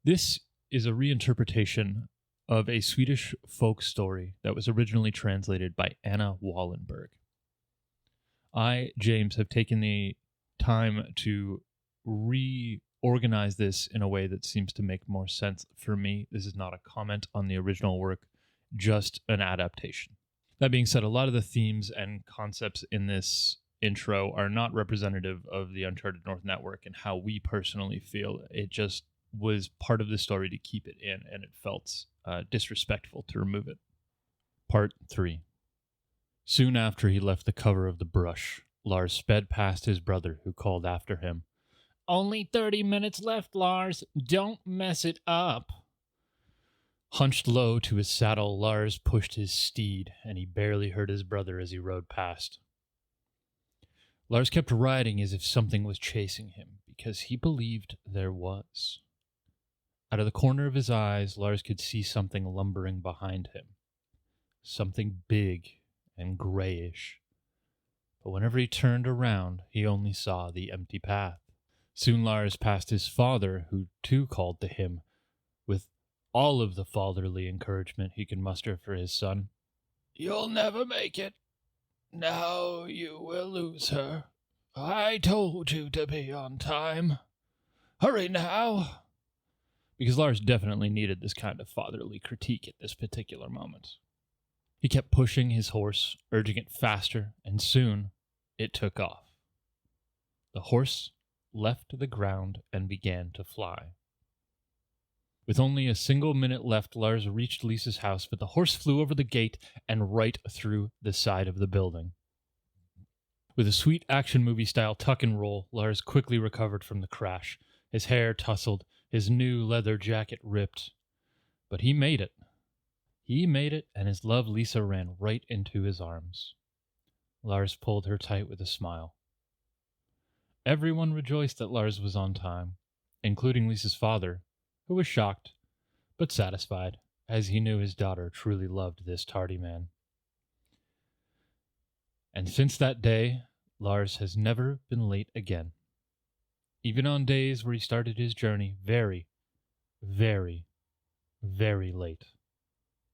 This is a reinterpretation of a Swedish folk story that was originally translated by Anna Wallenberg. I, James, have taken the time to reorganize this in a way that seems to make more sense for me. This is not a comment on the original work, just an adaptation. That being said, a lot of the themes and concepts in this intro are not representative of the Uncharted North Network and how we personally feel. It just was part of the story to keep it in, and it felt disrespectful to remove it. Part 3. Soon after he left the cover of the brush, Lars sped past his brother, who called after him, "Only 30 minutes left, Lars. Don't mess it up." Hunched low to his saddle, Lars pushed his steed, and he barely heard his brother as he rode past. Lars kept riding as if something was chasing him, because he believed there was. Out of the corner of his eyes, Lars could see something lumbering behind him. Something big and grayish. But whenever he turned around, he only saw the empty path. Soon Lars passed his father, who too called to him, with all of the fatherly encouragement he could muster for his son. "You'll never make it. Now you will lose her. I told you to be on time. Hurry now." Because Lars definitely needed this kind of fatherly critique at this particular moment. He kept pushing his horse, urging it faster, and soon it took off. The horse left the ground and began to fly. With only a single minute left, Lars reached Lisa's house, but the horse flew over the gate and right through the side of the building. With a sweet action movie style tuck and roll, Lars quickly recovered from the crash. His hair tousled, his new leather jacket ripped. But he made it. He made it, and his love Lisa ran right into his arms. Lars pulled her tight with a smile. Everyone rejoiced that Lars was on time, including Lisa's father, who was shocked, but satisfied, as he knew his daughter truly loved this tardy man. And since that day, Lars has never been late again. Even on days where he started his journey very, very, very late,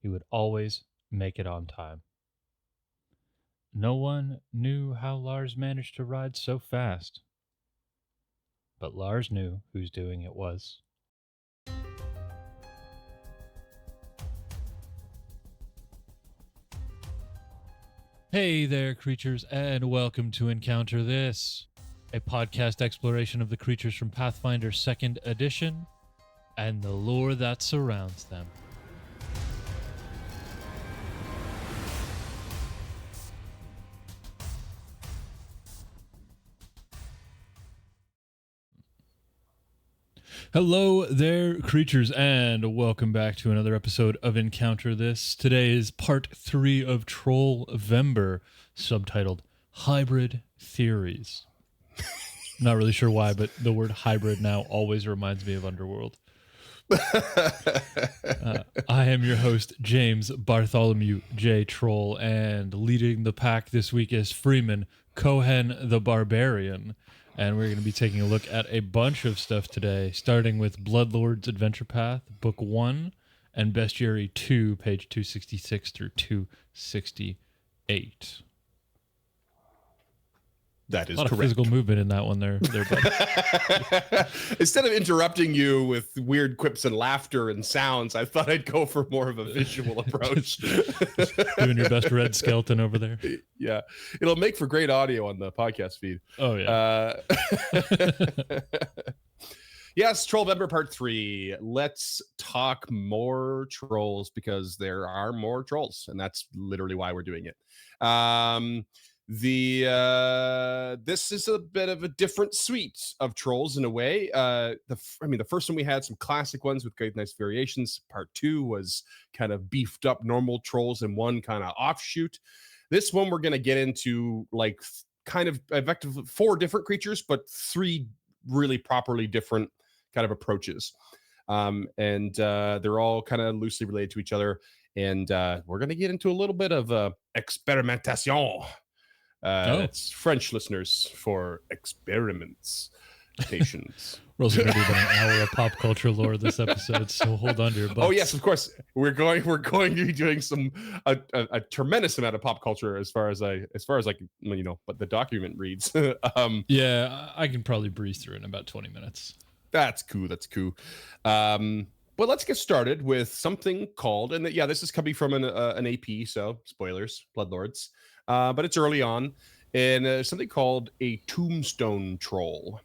he would always make it on time. No one knew how Lars managed to ride so fast, but Lars knew whose doing it was. Hey there, creatures, and welcome to Encounter This, a podcast exploration of the creatures from Pathfinder 2nd Edition and the lore that surrounds them. Hello there, creatures, and welcome back to another episode of Encounter This. Today is part 3 of Trollvember, subtitled Hybrid Theories. Not really sure why, but the word hybrid now always reminds me of Underworld. I am your host, James Bartholomew J. Troll, and leading the pack this week is Freeman Cohen the Barbarian. And we're going to be taking a look at a bunch of stuff today, starting with Bloodlord's Adventure Path, Book 1, and Bestiary 2, page 266 through 268. That is a lot correct. Of physical movement in that one there buddy. Instead of interrupting you with weird quips and laughter and sounds, I thought I'd go for more of a visual approach. Just doing your best red skeleton over there. Yeah. It'll make for great audio on the podcast feed. Oh, yeah. Yes, Trollvember Part 3. Let's talk more trolls because there are more trolls, and that's literally why we're doing it. This is a bit of a different suite of trolls in a way. The first one we had some classic ones with great nice variations. Part 2 was kind of beefed up normal trolls and one kind of offshoot. This one we're going to get into like kind of effectively 4 different creatures, but 3 really properly different kind of approaches. And they're all kind of loosely related to each other. And we're going to get into a little bit of experimentation. That's French, listeners, for experiments. We're also going to do about an hour of pop culture lore this episode, so hold on to your butts. Oh yes, of course. We're going to be doing a tremendous amount of pop culture as far as like but the document reads. Yeah, I can probably breeze through in about 20 minutes. That's cool. But let's get started with something called, and this is coming from an AP, so spoilers, Bloodlords, but it's early on, and something called a tombstone troll.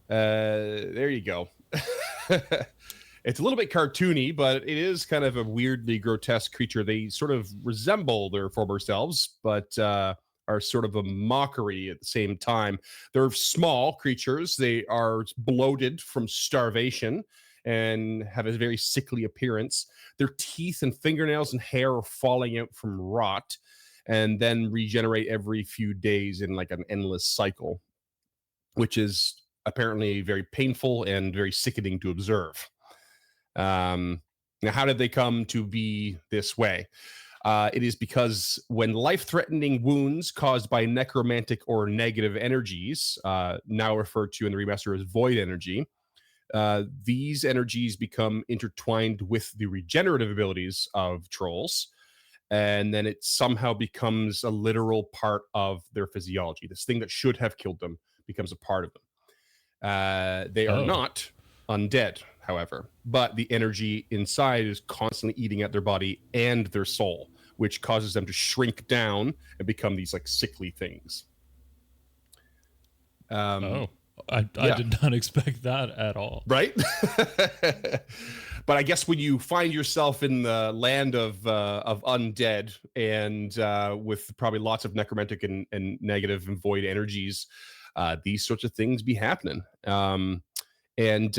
There you go. It's a little bit cartoony, but it is kind of a weirdly grotesque creature. They sort of resemble their former selves, but are sort of a mockery at the same time. They're small creatures. They are bloated from starvation and have a very sickly appearance. Their teeth and fingernails and hair are falling out from rot and then regenerate every few days in like an endless cycle, which is apparently very painful and very sickening to observe. Now, how did they come to be this way? It is because when life-threatening wounds caused by necromantic or negative energies, now referred to in the remaster as void energy, these energies become intertwined with the regenerative abilities of trolls, and then it somehow becomes a literal part of their physiology. This thing that should have killed them becomes a part of them. They are not undead, however, but the energy inside is constantly eating at their body and their soul, which causes them to shrink down and become these like sickly things. I did not expect that at all. Right? But I guess when you find yourself in the land of undead and with probably lots of necromantic and negative and void energies, these sorts of things be happening. And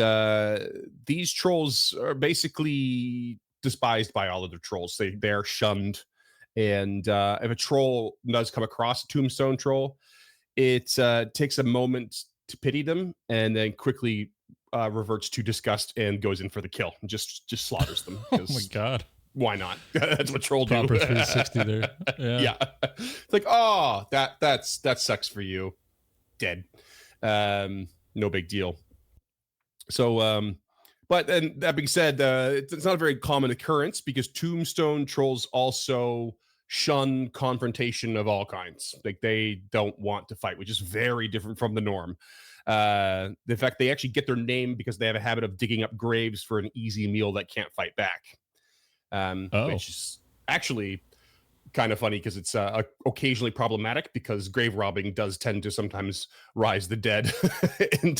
these trolls are basically despised by all other trolls. They are shunned. And if a troll does come across a tombstone troll, it takes a moment to pity them and then quickly reverts to disgust and goes in for the kill and just slaughters them. Oh my god. Why not? That's what troll do. Proper 360 there. Yeah. It's like, oh, that sucks for you. Dead. No big deal. So but then that being said, it's not a very common occurrence because tombstone trolls also shun confrontation of all kinds. Like they don't want to fight, which is very different from the norm. In fact, they actually get their name because they have a habit of digging up graves for an easy meal that can't fight back. Which is actually kind of funny because it's occasionally problematic because grave robbing does tend to sometimes rise the dead and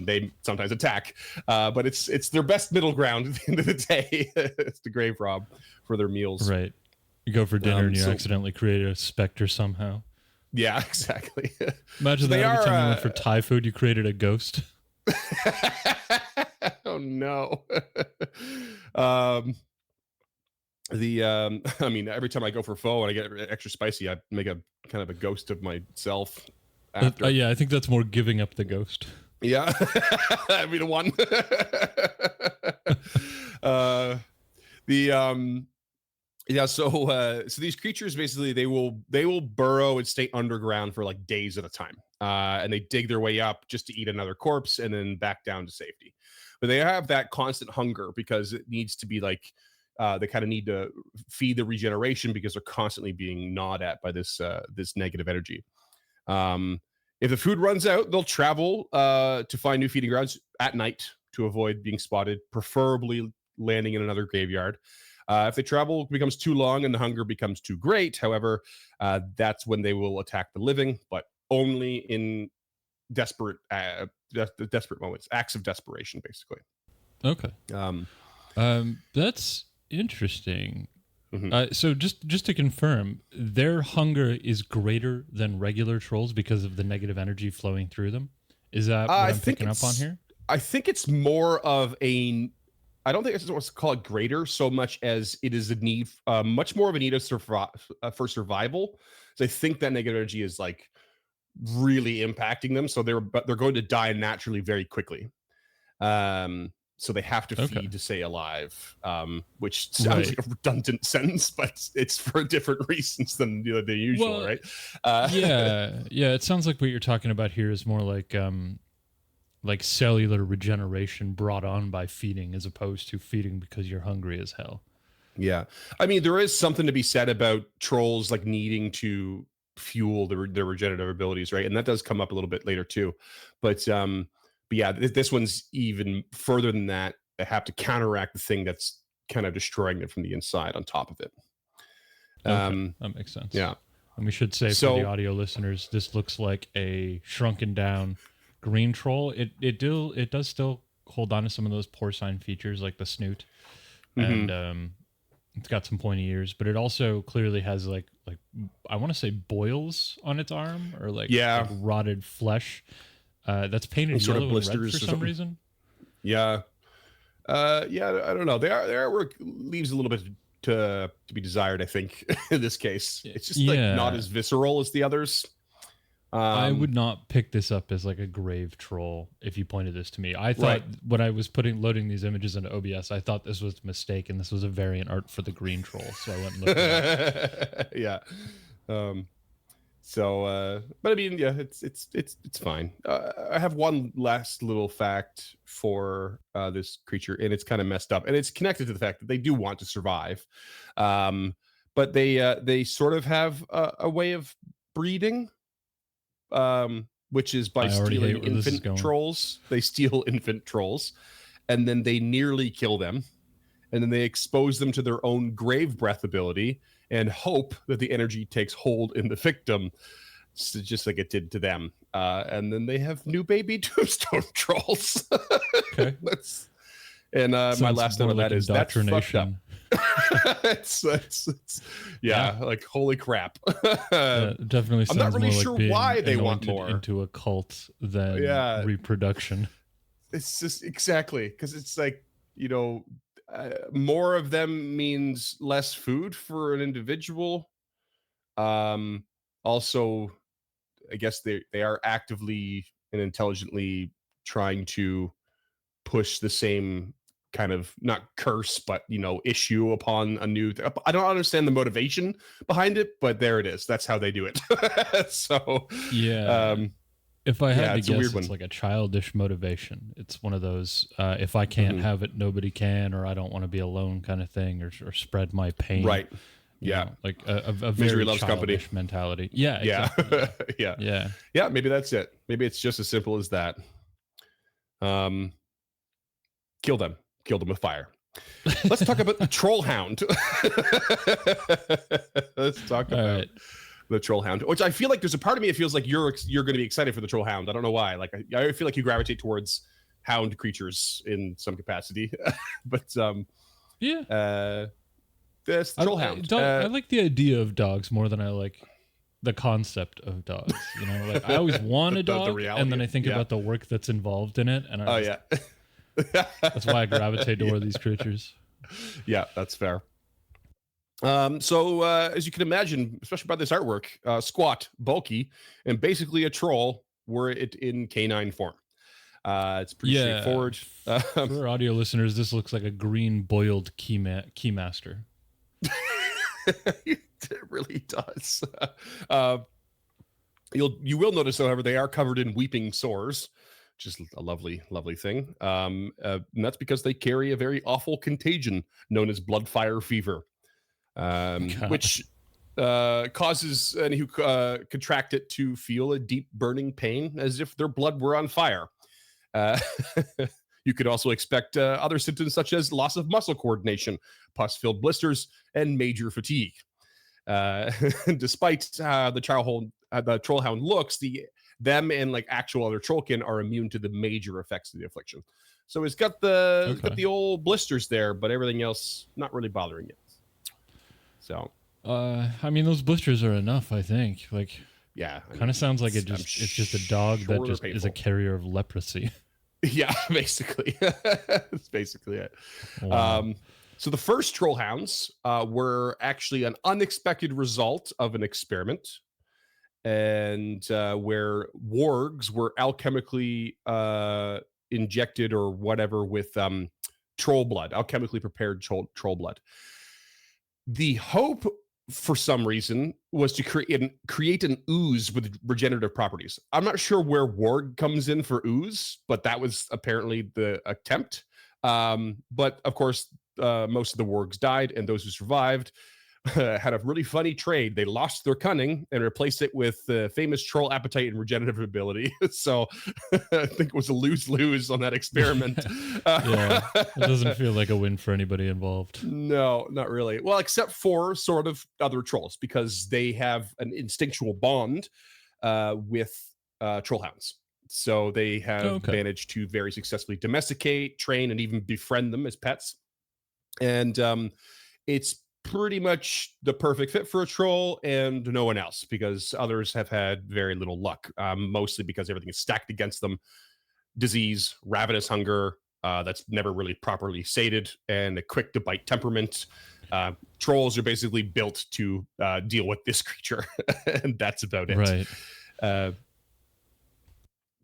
they sometimes attack. But it's their best middle ground at the end of the day. It's the grave rob for their meals. Right. You go for dinner and you accidentally create a specter somehow. Yeah, exactly. Imagine that every time you went for Thai food, you created a ghost. Oh no. I mean, every time I go for pho and I get extra spicy, I make a kind of a ghost of myself after. Yeah, I think that's more giving up the ghost. Yeah. That'd be the one. So these creatures basically they will burrow and stay underground for like days at a time. And they dig their way up just to eat another corpse and then back down to safety. But they have that constant hunger because it needs to be like they kind of need to feed the regeneration because they're constantly being gnawed at by this negative energy. If the food runs out, they'll travel to find new feeding grounds at night to avoid being spotted, preferably landing in another graveyard. If the travel becomes too long and the hunger becomes too great, however, that's when they will attack the living, but only in desperate moments, acts of desperation, basically. Okay. That's interesting. Mm-hmm. So just to confirm, their hunger is greater than regular trolls because of the negative energy flowing through them. Is that what I'm picking up on here? I think it's more of a. I don't think it's what's called greater so much as it is a need, much more of a need of for survival. So I think that negative energy is like really impacting them. So they're going to die naturally very quickly. So they have to feed to stay alive, which sounds like a redundant sentence, but it's for different reasons than the usual, right? Yeah. It sounds like what you're talking about here is more like like cellular regeneration brought on by feeding as opposed to feeding because you're hungry as hell. Yeah. I mean, there is something to be said about trolls like needing to fuel their regenerative abilities, right? And that does come up a little bit later too. But yeah, this one's even further than that. They have to counteract the thing that's kind of destroying it from the inside on top of it. Okay, that makes sense. Yeah. And we should say for the audio listeners, this looks like a shrunken down green troll. It does still hold on to some of those porcine features like the snoot, and it's got some pointy ears, but it also clearly has like I want to say boils on its arm or like rotted flesh. That's painted yellow and red for some reason. Yeah. Yeah, I don't know. Their artwork leaves a little bit to be desired, I think, in this case. It's just like not as visceral as the others. I would not pick this up as like a grave troll if you pointed this to me. I thought when I was loading these images into OBS, I thought this was a mistake and this was a variant art for the green troll. So I went and looked at it. Yeah. But I mean, yeah, it's fine. I have one last little fact for this creature, and it's kind of messed up, and it's connected to the fact that they do want to survive, but they sort of have a way of breeding, which is by stealing infant trolls. They steal infant trolls, and then they nearly kill them, and then they expose them to their own grave breath ability and hope that the energy takes hold in the victim, so just like it did to them. And then they have new baby tombstone trolls. Okay. My last note on that is that's fucked up. it's like holy crap. Definitely sounds I'm not really more sure like why they want more into a cult than reproduction. It's just exactly because it's like, more of them means less food for an individual. Also, I guess they are actively and intelligently trying to push the same kind of, not curse, but issue upon a new I don't understand the motivation behind it, but there it is. That's how they do it. So if I had to guess, it's like a childish motivation. It's one of those if I can't have it, nobody can, or I don't want to be alone kind of thing, or spread my pain. Right. You know, like a very loves company mentality. Yeah. Exactly. Yeah. Maybe that's it. Maybe it's just as simple as that. Kill them with fire. Let's talk about the troll hound. Let's talk about the troll hound, which I feel like there's a part of me, it feels like you're going to be excited for the troll hound. I don't know why. Like I feel like you gravitate towards hound creatures in some capacity. But this troll hound. I like the idea of dogs more than I like the concept of dogs. Like I always want a dog, and then I think about the work that's involved in it, and that's why I gravitate toward these creatures. Yeah, that's fair. So as you can imagine, especially by this artwork, squat, bulky, and basically a troll were it in canine form. It's pretty straightforward. For our audio listeners, this looks like a green boiled keymaster. It really does. You will notice, however, they are covered in weeping sores, which is a lovely, lovely thing. And that's because they carry a very awful contagion known as blood fire fever, which causes any who contract it to feel a deep burning pain as if their blood were on fire. You could also expect other symptoms such as loss of muscle coordination, pus-filled blisters, and major fatigue. Despite the trollhound looks, them and like actual other trollkin are immune to the major effects of the affliction. So it's got the old blisters there, but everything else not really bothering it. So, I mean, those blisters are enough, I think. Like, kind of sounds like it's just a dog that just is a carrier of leprosy. Yeah, basically. That's basically it. Wow. So the first trollhounds were actually an unexpected result of an experiment, and where wargs were alchemically injected or whatever with troll blood, alchemically prepared troll blood. The hope for some reason, was to create an ooze with regenerative properties. I'm not sure where warg comes in for ooze, but that was apparently the attempt. But of course, most of the wargs died, and those who survived had a really funny trade. They lost their cunning and replaced it with the famous troll appetite and regenerative ability. So I think it was a lose-lose on that experiment. Yeah, it doesn't feel like a win for anybody involved. No, not really. Well, except for sort of other trolls, because they have an instinctual bond with troll hounds. So they have managed to very successfully domesticate, train, and even befriend them as pets. And it's pretty much the perfect fit for a troll and no one else, because others have had very little luck, mostly because everything is stacked against them. Disease, ravenous hunger, that's never really properly sated, and a quick to bite temperament. Trolls are basically built to deal with this creature, and that's about it. Right.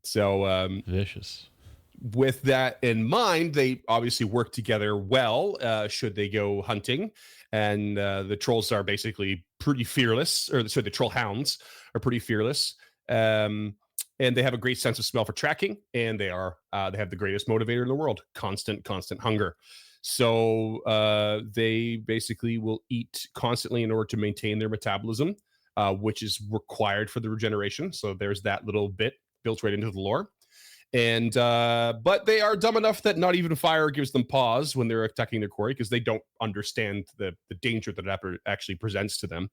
So vicious. With that in mind, they obviously work together well should they go hunting. And the trolls are basically pretty fearless, or sorry, the troll hounds are pretty fearless. And they have a great sense of smell for tracking, and they have the greatest motivator in the world: constant hunger. So they basically will eat constantly in order to maintain their metabolism, which is required for the regeneration. So there's that little bit built right into the lore. And but they are dumb enough that not even fire gives them pause when they're attacking their quarry, because they don't understand the danger that it actually presents to them.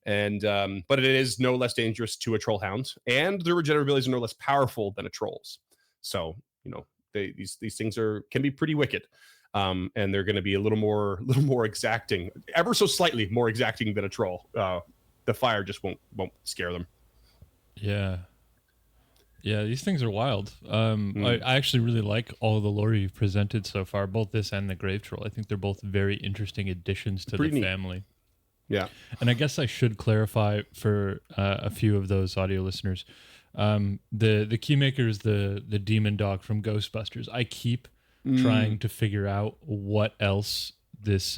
And but it is no less dangerous to a troll hound, and their regenerative abilities are no less powerful than a troll's. So these things can be pretty wicked, and they're going to be a little more exacting, ever so slightly more exacting than a troll. The fire just won't scare them. Yeah, these things are wild. I actually really like all the lore you've presented so far, both this and the Grave Troll. I think they're both very interesting additions to the family. Yeah. And I guess I should clarify for a few of those audio listeners. The Keymaker is the demon dog from Ghostbusters. I keep trying to figure out what else this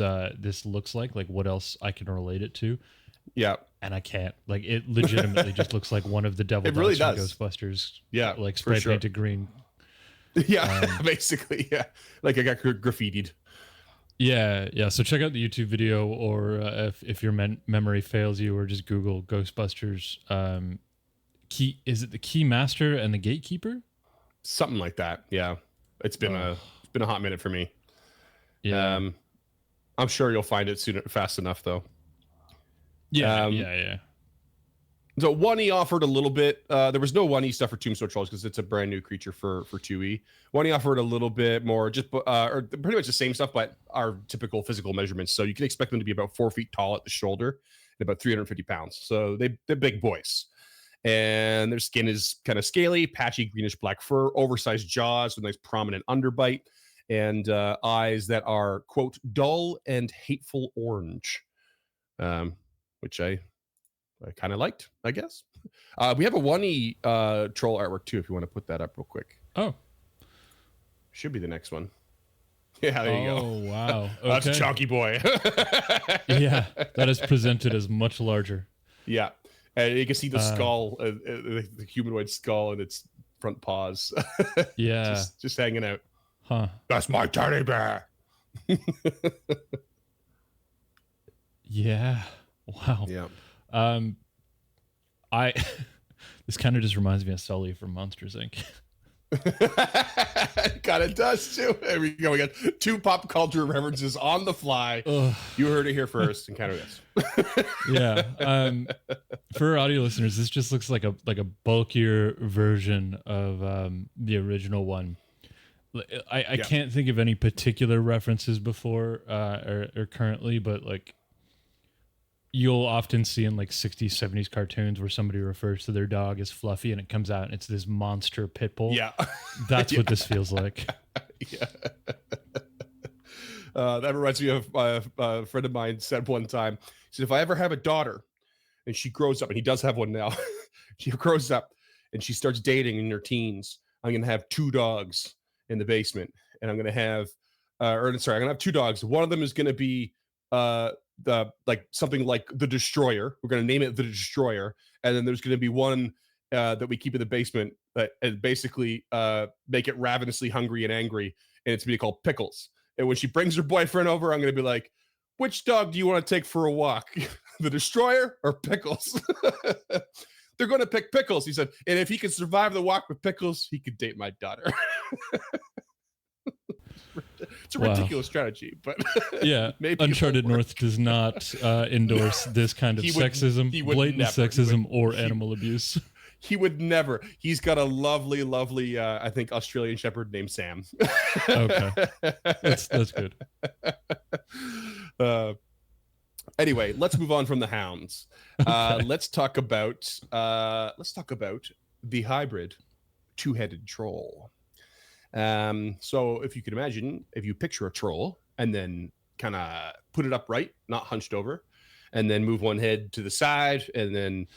looks like what else I can relate it to. Yeah. And I can't. Like, it legitimately just looks like one of the devil dogs from Ghostbusters. Yeah. Like spray painted green. Yeah, basically. Yeah. Like I got graffitied. Yeah. So check out the YouTube video, or if your memory fails you, or just Google Ghostbusters. Is it the Keymaster and the Gatekeeper? Something like that. Yeah. It's been a hot minute for me. Yeah. I'm sure you'll find it fast enough though. Yeah. So 1E offered a little bit. There was no 1E stuff for Tombstone Trolls because it's a brand new creature for 2E. 1E offered a little bit more, just or pretty much the same stuff, but our typical physical measurements. So you can expect them to be about 4 feet tall at the shoulder and about 350 pounds. So they're big boys. And their skin is kind of scaly, patchy greenish black fur, oversized jaws with nice prominent underbite, and eyes that are, quote, dull and hateful orange. Which I kind of liked, I guess. We have a 1E troll artwork too, if you want to put that up real quick. Oh. Should be the next one. Yeah, there you go. Oh, wow. Okay. That's a chunky boy. Yeah, that is presented as much larger. Yeah. And you can see the skull, the humanoid skull and its front paws. Yeah. just hanging out. Huh. That's my teddy bear. Yeah. Wow. Yeah. This kind of just reminds me of Sully from Monsters Inc. God, it does too. There we go. We got 2 pop culture references on the fly. Ugh. You heard it here first. Encounter this. Yeah. For audio listeners, this just looks like a bulkier version of the original one. I can't think of any particular references before or currently, but like, you'll often see in like 60s, 70s cartoons where somebody refers to their dog as Fluffy, and it comes out and it's this monster pit bull. Yeah. That's what this feels like. Yeah. That reminds me of a friend of mine said one time, he said, if I ever have a daughter and she grows up, and he does have one now, she grows up and she starts dating in her teens, I'm going to have 2 dogs in the basement, and I'm going to have, I'm going to have 2 dogs. One of them is going to be like something like the Destroyer. We're going to name it the Destroyer, and then there's going to be one that we keep in the basement and basically make it ravenously hungry and angry, and it's going to be called Pickles. And when she brings her boyfriend over, I'm going to be like, which dog do you want to take for a walk? The Destroyer or Pickles? They're going to pick Pickles, he said. And if he could survive the walk with Pickles, he could date my daughter. It's a ridiculous strategy, but yeah, maybe Uncharted North does not endorse this kind of sexism, blatant sexism, or animal abuse. He would never. He's got a lovely, I think, Australian Shepherd named Sam. Okay, that's good. Anyway, let's move on from the hounds. Okay. Let's talk about the hybrid two-headed troll. So if you can imagine, if you picture a troll and then kind of put it upright, not hunched over, and then move one head to the side, and then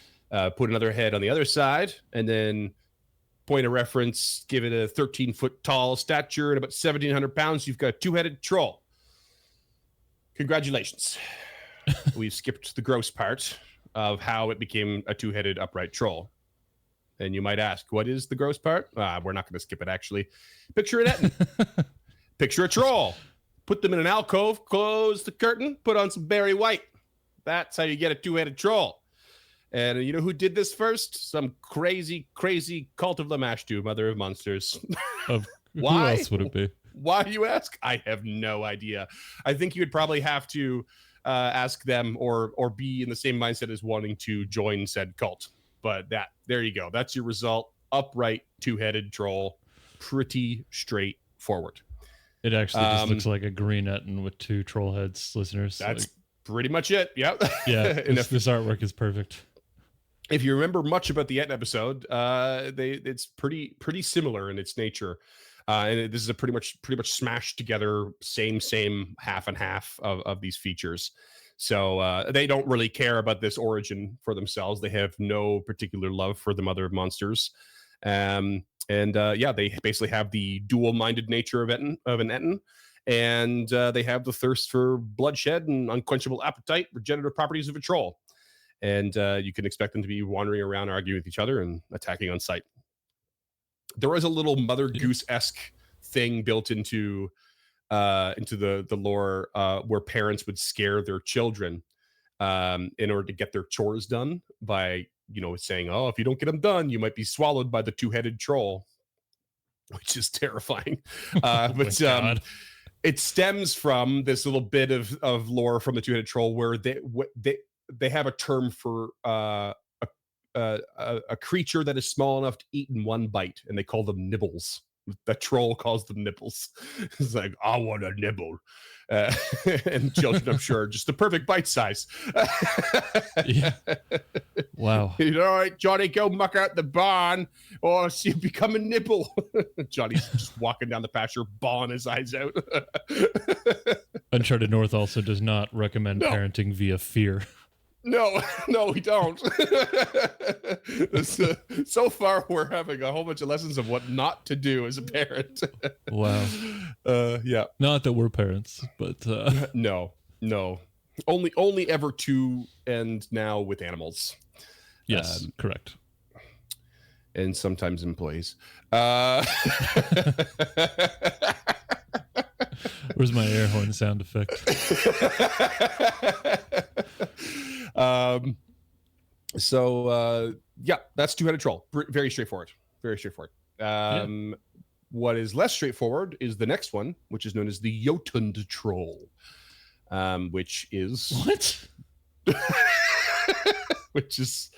put another head on the other side, and then point of reference, give it a 13-foot tall stature and about 1,700 pounds, you've got a two-headed troll. Congratulations. We've skipped the gross part of how it became a two-headed upright troll. And you might ask, what is the gross part? We're not going to skip it, actually. Picture an Etten. Picture a troll. Put them in an alcove, close the curtain, put on some Barry White. That's how you get a two-headed troll. And you know who did this first? Some crazy cult of Lamashtu, mother of monsters. Why? Who else would it be? Why, you ask? I have no idea. I think you would probably have to ask them or be in the same mindset as wanting to join said cult. But there you go. That's your result. Upright, two-headed troll. Pretty straightforward. It actually just looks like a green Etten with two troll heads, listeners. That's pretty much it. Yeah. Yeah. This artwork is perfect. If you remember much about the Etten episode, it's pretty similar in its nature. And this is a pretty much smashed together, same half and half of these features. So they don't really care about this origin for themselves. They have no particular love for the mother of monsters. They basically have the dual-minded nature of an Etten. And they have the thirst for bloodshed and unquenchable appetite, regenerative properties of a troll. And you can expect them to be wandering around, arguing with each other and attacking on sight. There is a little Mother Goose-esque thing built into the lore where parents would scare their children in order to get their chores done by, saying, oh, if you don't get them done, you might be swallowed by the two-headed troll, which is terrifying. It stems from this little bit of lore from the two-headed troll where they have a term for a creature that is small enough to eat in one bite, and they call them nibbles. The troll calls them nibbles. It's like, I want a nibble. And children, I'm sure, just the perfect bite size. Yeah. Wow. All right, Johnny, go muck out the barn or see you become a nibble. Johnny's just walking down the pasture, bawling his eyes out. Uncharted North also does not recommend parenting via fear. No, we don't. So far, we're having a whole bunch of lessons of what not to do as a parent. Wow. Yeah. Not that we're parents, but no. Only ever to and now with animals. Yes, correct. And sometimes employees. Where's my air horn sound effect? That's two-headed troll. Very straightforward. What is less straightforward is the next one, which is known as the Jotund troll, which is what? Which is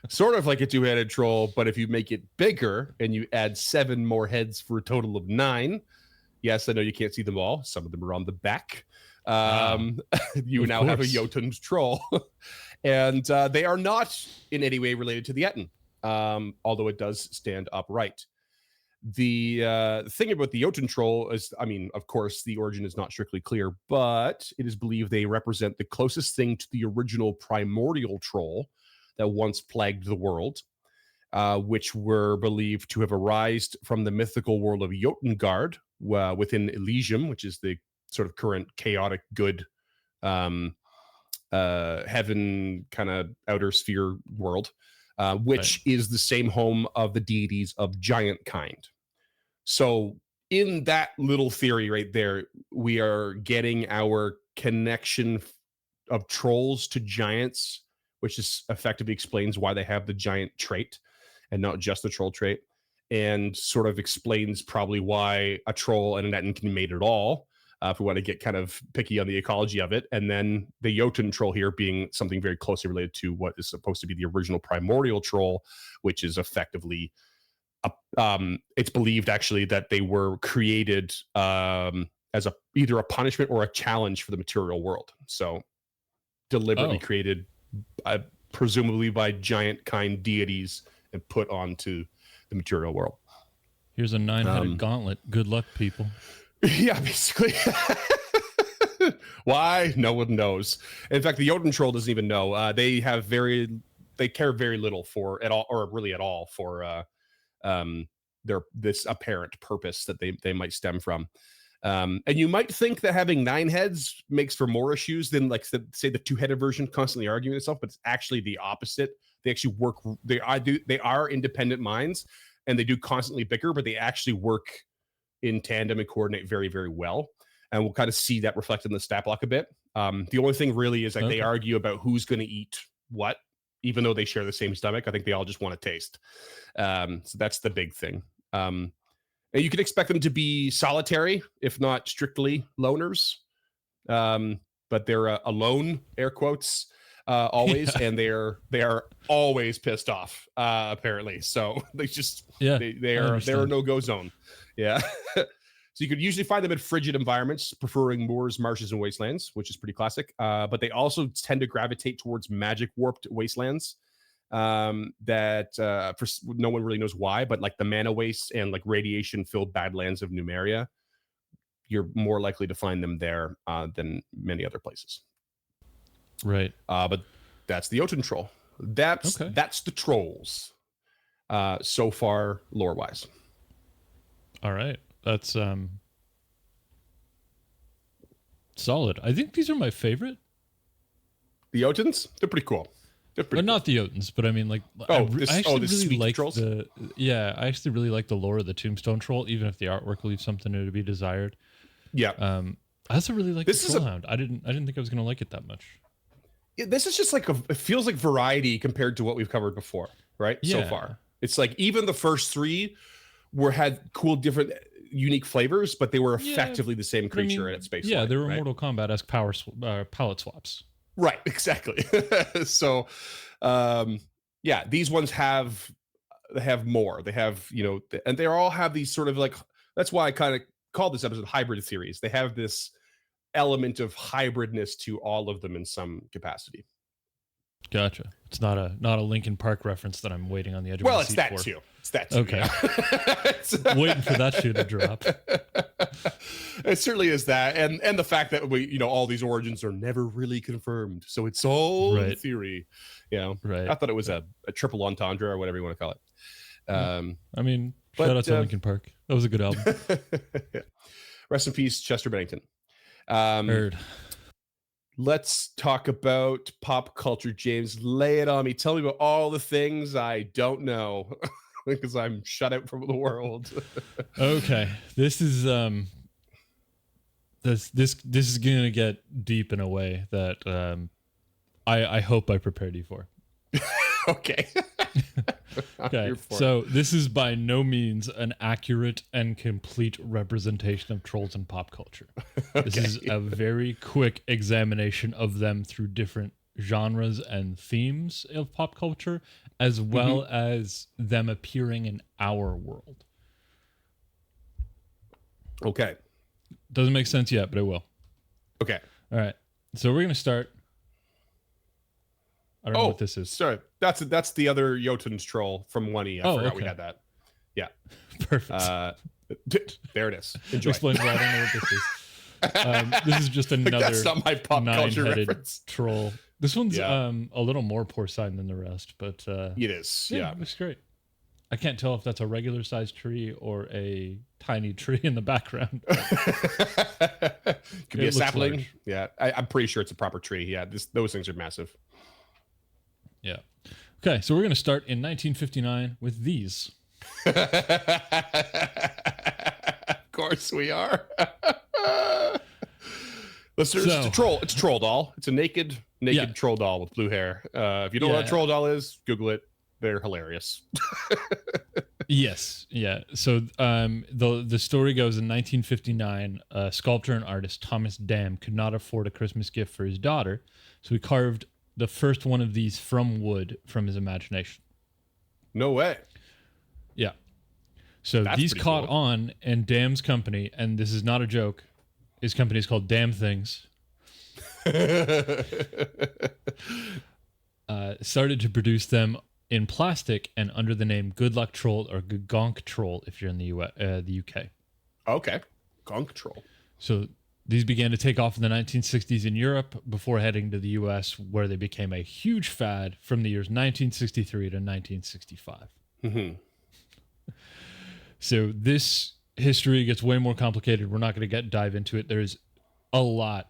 sort of like a two-headed troll, but if you make it bigger and you add 7 more heads for a total of 9. Yes, I know you can't see them all. Some of them are on the back. You now have a Jotund troll. And they are not in any way related to the Etten, although it does stand upright. The thing about the Jotund troll is, of course, the origin is not strictly clear, but it is believed they represent the closest thing to the original primordial troll that once plagued the world, which were believed to have arisen from the mythical world of Jotengard within Elysium, which is the sort of current chaotic good heaven kind of outer sphere world, which is the same home of the deities of giant kind. So in that little theory right there, we are getting our connection of trolls to giants, which is effectively explains why they have the giant trait and not just the troll trait, and sort of explains probably why a troll and an Etten can mate at all, if we want to get kind of picky on the ecology of it. And then the Jotun troll here being something very closely related to what is supposed to be the original primordial troll, which is effectively, it's believed actually that they were created as either a punishment or a challenge for the material world. So deliberately created, presumably by giant kind deities, and put onto the material world. Here's a 9-headed gauntlet. Good luck, people. Yeah, basically. Why? No one knows. In fact, the Jotun troll doesn't even know. They care very little for at all, or really at all, for this apparent purpose that they might stem from. And you might think that having 9 heads makes for more issues than, like, say the 2-headed version constantly arguing itself, but it's actually the opposite. They actually work. They are independent minds, and they do constantly bicker, but they actually work in tandem and coordinate very, very well. And we'll kind of see that reflected in the stat block a bit. The only thing really is they argue about who's going to eat what, even though they share the same stomach. I think they all just want to taste. So that's the big thing. And you can expect them to be solitary, if not strictly loners. But they're alone, air quotes, always, and they are always pissed off, apparently. So they just they're a no-go zone. Yeah. So you could usually find them in frigid environments, preferring moors, marshes, and wastelands, which is pretty classic. But they also tend to gravitate towards magic warped wastelands that for no one really knows why, but like the mana wastes and like radiation filled badlands of Numeria, you're more likely to find them there than many other places. Right. But that's the Jotun troll. That's the trolls so far, lore wise. All right. That's solid. I think these are my favorite. The Jotuns? They're pretty cool. But not the Jotuns, but I mean, like, I actually really like trolls? I actually really like the lore of the Tombstone Troll, even if the artwork leaves something to be desired. Yeah. I also really like the Trollhound. I didn't think I was going to like it that much. This is just like it feels like variety compared to what we've covered before, right? Yeah. So far. It's like even the first 3 had cool, different, unique flavors, but they were effectively the same creature at space. Yeah, they were Mortal Kombat-esque palette swaps. Right, exactly. So, these ones have more. They have, and they all have these sort of like, that's why I kind of called this episode hybrid theories. They have this element of hybridness to all of them in some capacity. Gotcha. It's not a Linkin Park reference that I'm waiting on the edge of my seat for. It's that too. Okay. Yeah. Waiting for that shoe to drop. It certainly is that, and the fact that all these origins are never really confirmed, so it's all theory. Right. I thought it was a triple entendre or whatever you want to call it. I mean, shout out to Linkin Park. That was a good album. Rest in peace, Chester Bennington. Heard. Let's talk about pop culture, James. Lay it on me. Tell me about all the things I don't know, because I'm shut out from the world. Okay, this is this is gonna get deep in a way that I hope I prepared you for. Okay. Okay, so this is by no means an accurate and complete representation of trolls in pop culture. This is a very quick examination of them through different genres and themes of pop culture, as well as them appearing in our world. Okay. Doesn't make sense yet, but it will. Okay. All right. So we're going to start. I don't know what this is. Sorry. That's the other Jotun's troll from 1E. I forgot we had that. Yeah. Perfect. There it is. Enjoy. Explains why I don't know what this is. This is just another that's not my pop culture reference. Troll. This one's a little more porcine than the rest, but it is. Yeah. It looks great. I can't tell if that's a regular sized tree or a tiny tree in the background. Could be a It looks sapling. large. Yeah, I'm pretty sure it's a proper tree. Yeah, those things are massive. Yeah. Okay, so we're going to start in 1959 with these. Of course we are. Listeners, it's a troll. It's a troll doll. It's a naked troll doll with blue hair. If you don't know what a troll doll is, Google it. They're hilarious. Yes, yeah. So the story goes in 1959, sculptor and artist Thomas Dam could not afford a Christmas gift for his daughter, so he carved the first one of these from wood from his imagination. No way. Yeah. So That's these caught cool. on, and Dam's company, and this is not a joke, his company is called Damn Things, started to produce them in plastic and under the name Good Luck Troll or Gonk Troll if you're in the UK. Okay. Gonk troll. So these began to take off in the 1960s in Europe before heading to the US, where they became a huge fad from the years 1963 to 1965. Mm-hmm. So this history gets way more complicated. We're not going to dive into it. There's a lot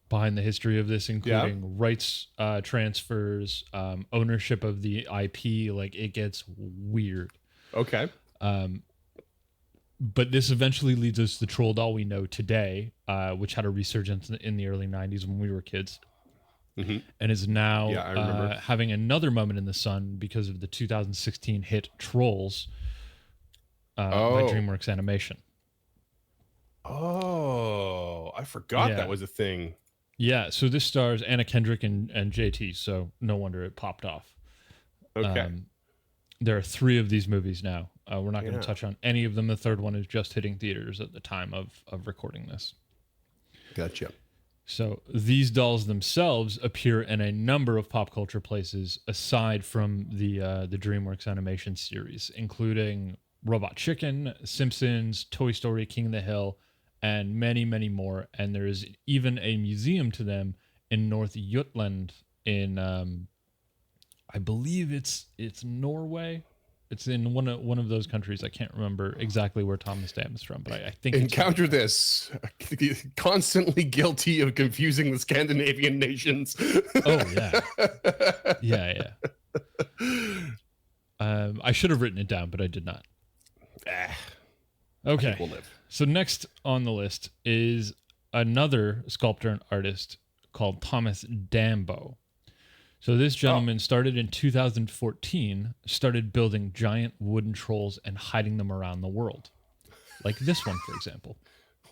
behind the history of this, including rights transfers, ownership of the IP. Like, it gets weird. Okay. But this eventually leads us to the troll doll we know today, which had a resurgence in the early 90s when we were kids. Mm-hmm. And is now having another moment in the sun because of the 2016 hit Trolls by DreamWorks Animation. Oh, I forgot that was a thing. Yeah, so this stars Anna Kendrick and JT, so no wonder it popped off. Okay. There are 3 of these movies now. We're not going to touch on any of them. The third one is just hitting theaters at the time of recording this. Gotcha. So these dolls themselves appear in a number of pop culture places aside from the DreamWorks animation series, including Robot Chicken, Simpsons, Toy Story, King of the Hill, and many, many more. And there is even a museum to them in North Jutland in, I believe it's Norway. It's in one of those countries. I can't remember exactly where Thomas Dam is from, but I think encounter this constantly guilty of confusing the Scandinavian nations. Oh yeah. I should have written it down, but I did not. Okay. We'll live. So next on the list is another sculptor and artist called Thomas Dambo. So this gentleman started in 2014, started building giant wooden trolls and hiding them around the world. Like this one, for example.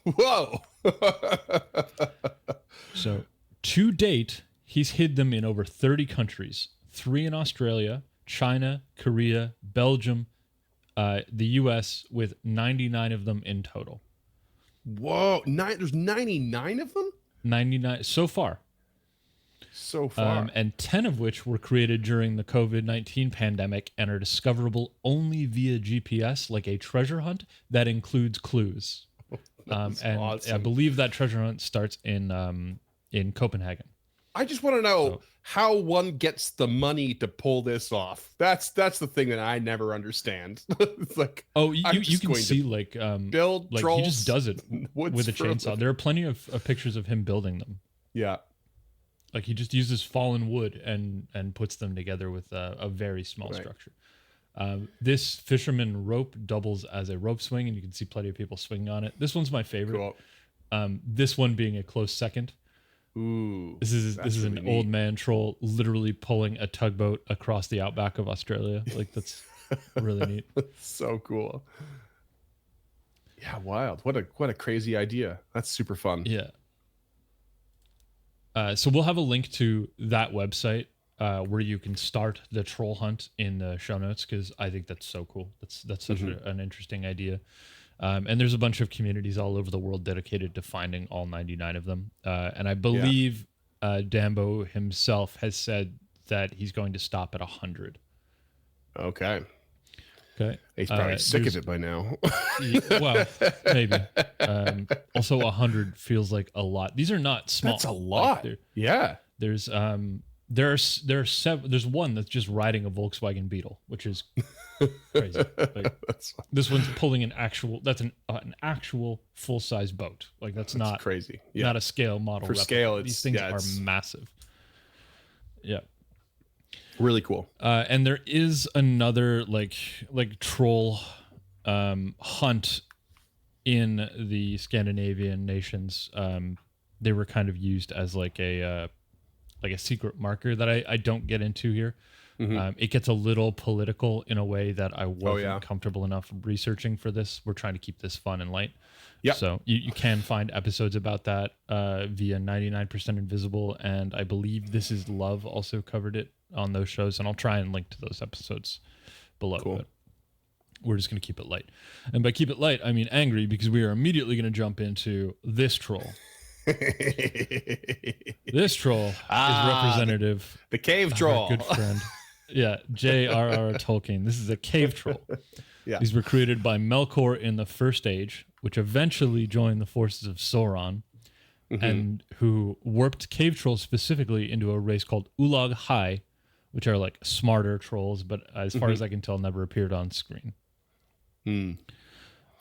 Whoa. So to date, he's hid them in over 30 countries, 3 in Australia, China, Korea, Belgium, the US, with 99 of them in total. Whoa. There's 99 of them? 99 so far. So far. And 10 of which were created during the COVID-19 pandemic and are discoverable only via GPS, like a treasure hunt that includes clues. And awesome. I believe that treasure hunt starts in Copenhagen. I just want to know how one gets the money to pull this off. That's the thing that I never understand. It's like, you can see build like trolls. He just does it with a chainsaw. There are plenty of pictures of him building them. Yeah. Like he just uses fallen wood and puts them together with a very small structure. This fisherman rope doubles as a rope swing, and you can see plenty of people swinging on it. This one's my favorite. Cool. This one being a close second. Ooh, this is really an neat old man troll literally pulling a tugboat across the outback of Australia. Like, that's really neat. So cool. Yeah, wild. What a crazy idea. That's super fun. Yeah. So we'll have a link to that website where you can start the troll hunt in the show notes, because I think that's so cool. That's such an interesting idea. And there's a bunch of communities all over the world dedicated to finding all 99 of them. And I believe Dambo himself has said that he's going to stop at 100. Okay. He's probably sick of it by now. Well, maybe. Also, 100 feels like a lot. These are not small. That's a lot. There's There's one that's just riding a Volkswagen Beetle, which is crazy. Like, this one's pulling an actual full size boat. Like that's not crazy. Not a scale model. For replica. scale, these things are massive. Yeah, really cool. And there is another like troll hunt in the Scandinavian nations. They were kind of used as like a secret marker that I don't get into here. It gets a little political in a way that I wasn't comfortable enough researching for this. We're trying to keep this fun and light. Yeah. So you can find episodes about that via 99% Invisible, and I believe This Is Love also covered it on those shows, and I'll try and link to those episodes below. Cool. But we're just going to keep it light. And by keep it light, I mean angry, because we are immediately going to jump into this troll. This troll is representative. The cave troll. Good friend. Yeah, J.R.R. Tolkien. This is a cave troll. Yeah. These were created by Melkor in the First Age, which eventually joined the forces of Sauron, and who warped cave trolls specifically into a race called Ulag Hai, which are like smarter trolls, but as far as I can tell, never appeared on screen.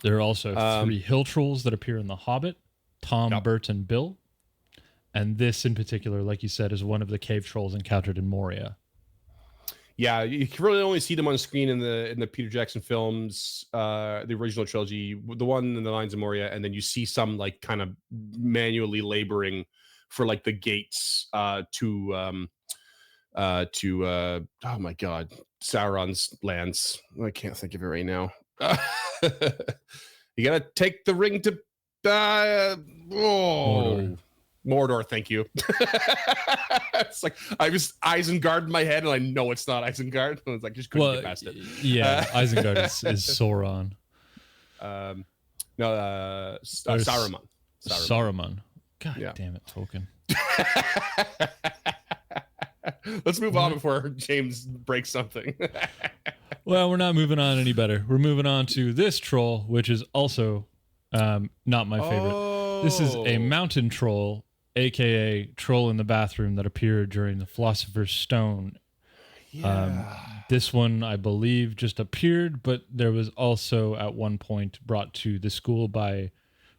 There are also 3 hill trolls that appear in The Hobbit, Tom, Bert, and Bill. And this in particular, like you said, is one of the cave trolls encountered in Moria. Yeah, you can really only see them on screen in the Peter Jackson films, the original trilogy, the one in the Lines of Moria, and then you see some like kind of manually laboring for like the gates to oh my god, Sauron's lands. I can't think of it right now. You gotta take the ring to Mordor, thank you. It's like I was Isengard in my head, and I know it's not Isengard. I was like, just couldn't get past it. Yeah, Isengard is Sauron. Saruman. Saruman. God damn it, Tolkien. Let's move on before James breaks something. Well, we're not moving on any better. We're moving on to this troll, which is also not my favorite. This is a mountain troll, aka troll in the bathroom, that appeared during the Philosopher's Stone. This one, I believe, just appeared, but there was also at one point brought to the school by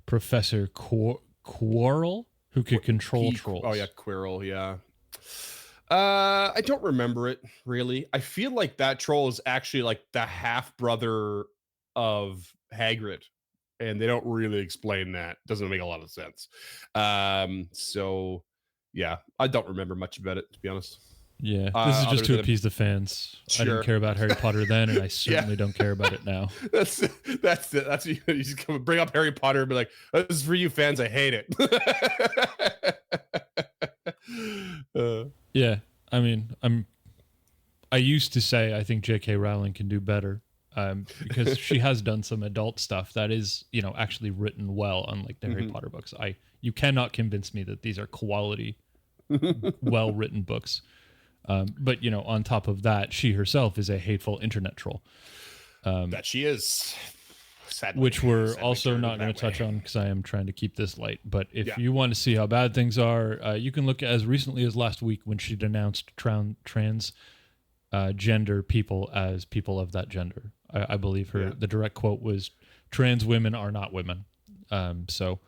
Professor Quirrell, who could control trolls. Oh yeah, Quirrell, yeah. I don't remember it really. I feel like that troll is actually like the half brother of Hagrid, and they don't really explain that. Doesn't make a lot of sense. So yeah, I don't remember much about it, to be honest. Yeah, this is just to appease the fans. Sure. I didn't care about Harry Potter then, and I certainly don't care about it now. That's you just come bring up Harry Potter and be like, "This is for you fans. I hate it." Yeah, I mean, I used to say I think J.K. Rowling can do better, because she has done some adult stuff that is, actually written well, unlike the Harry Potter books. You cannot convince me that these are quality, well-written books. But on top of that, she herself is a hateful internet troll. That she is. Sadly, which we're also not going to touch on because I am trying to keep this light. But if you want to see how bad things are, you can look as recently as last week when she denounced trans gender people as people of that gender. I believe the direct quote was, "Trans women are not women." So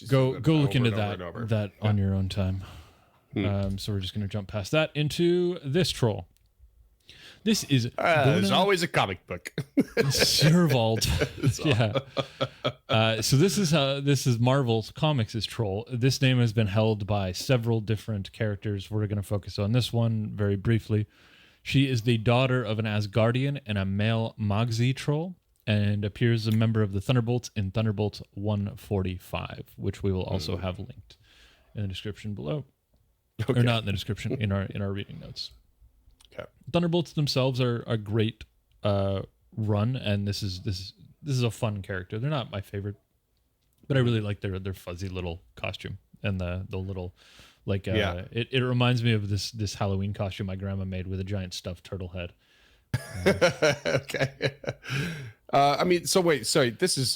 go look into that on your own time. So we're just going to jump past that into this troll. This is there's always a comic book. Servald. Yeah. So this is Marvel's Comics' troll. This name has been held by several different characters. We're going to focus on this one very briefly. She is the daughter of an Asgardian and a male Mogzi troll, and appears a member of the Thunderbolts in Thunderbolts 145, which we will also have linked in the description below. Okay. Or not in the description, in our reading notes. Okay. Thunderbolts themselves are a great run, and this is a fun character. They're not my favorite, but I really like their fuzzy little costume and the little it reminds me of this Halloween costume my grandma made with a giant stuffed turtle head. Okay. I mean, so wait, sorry. This is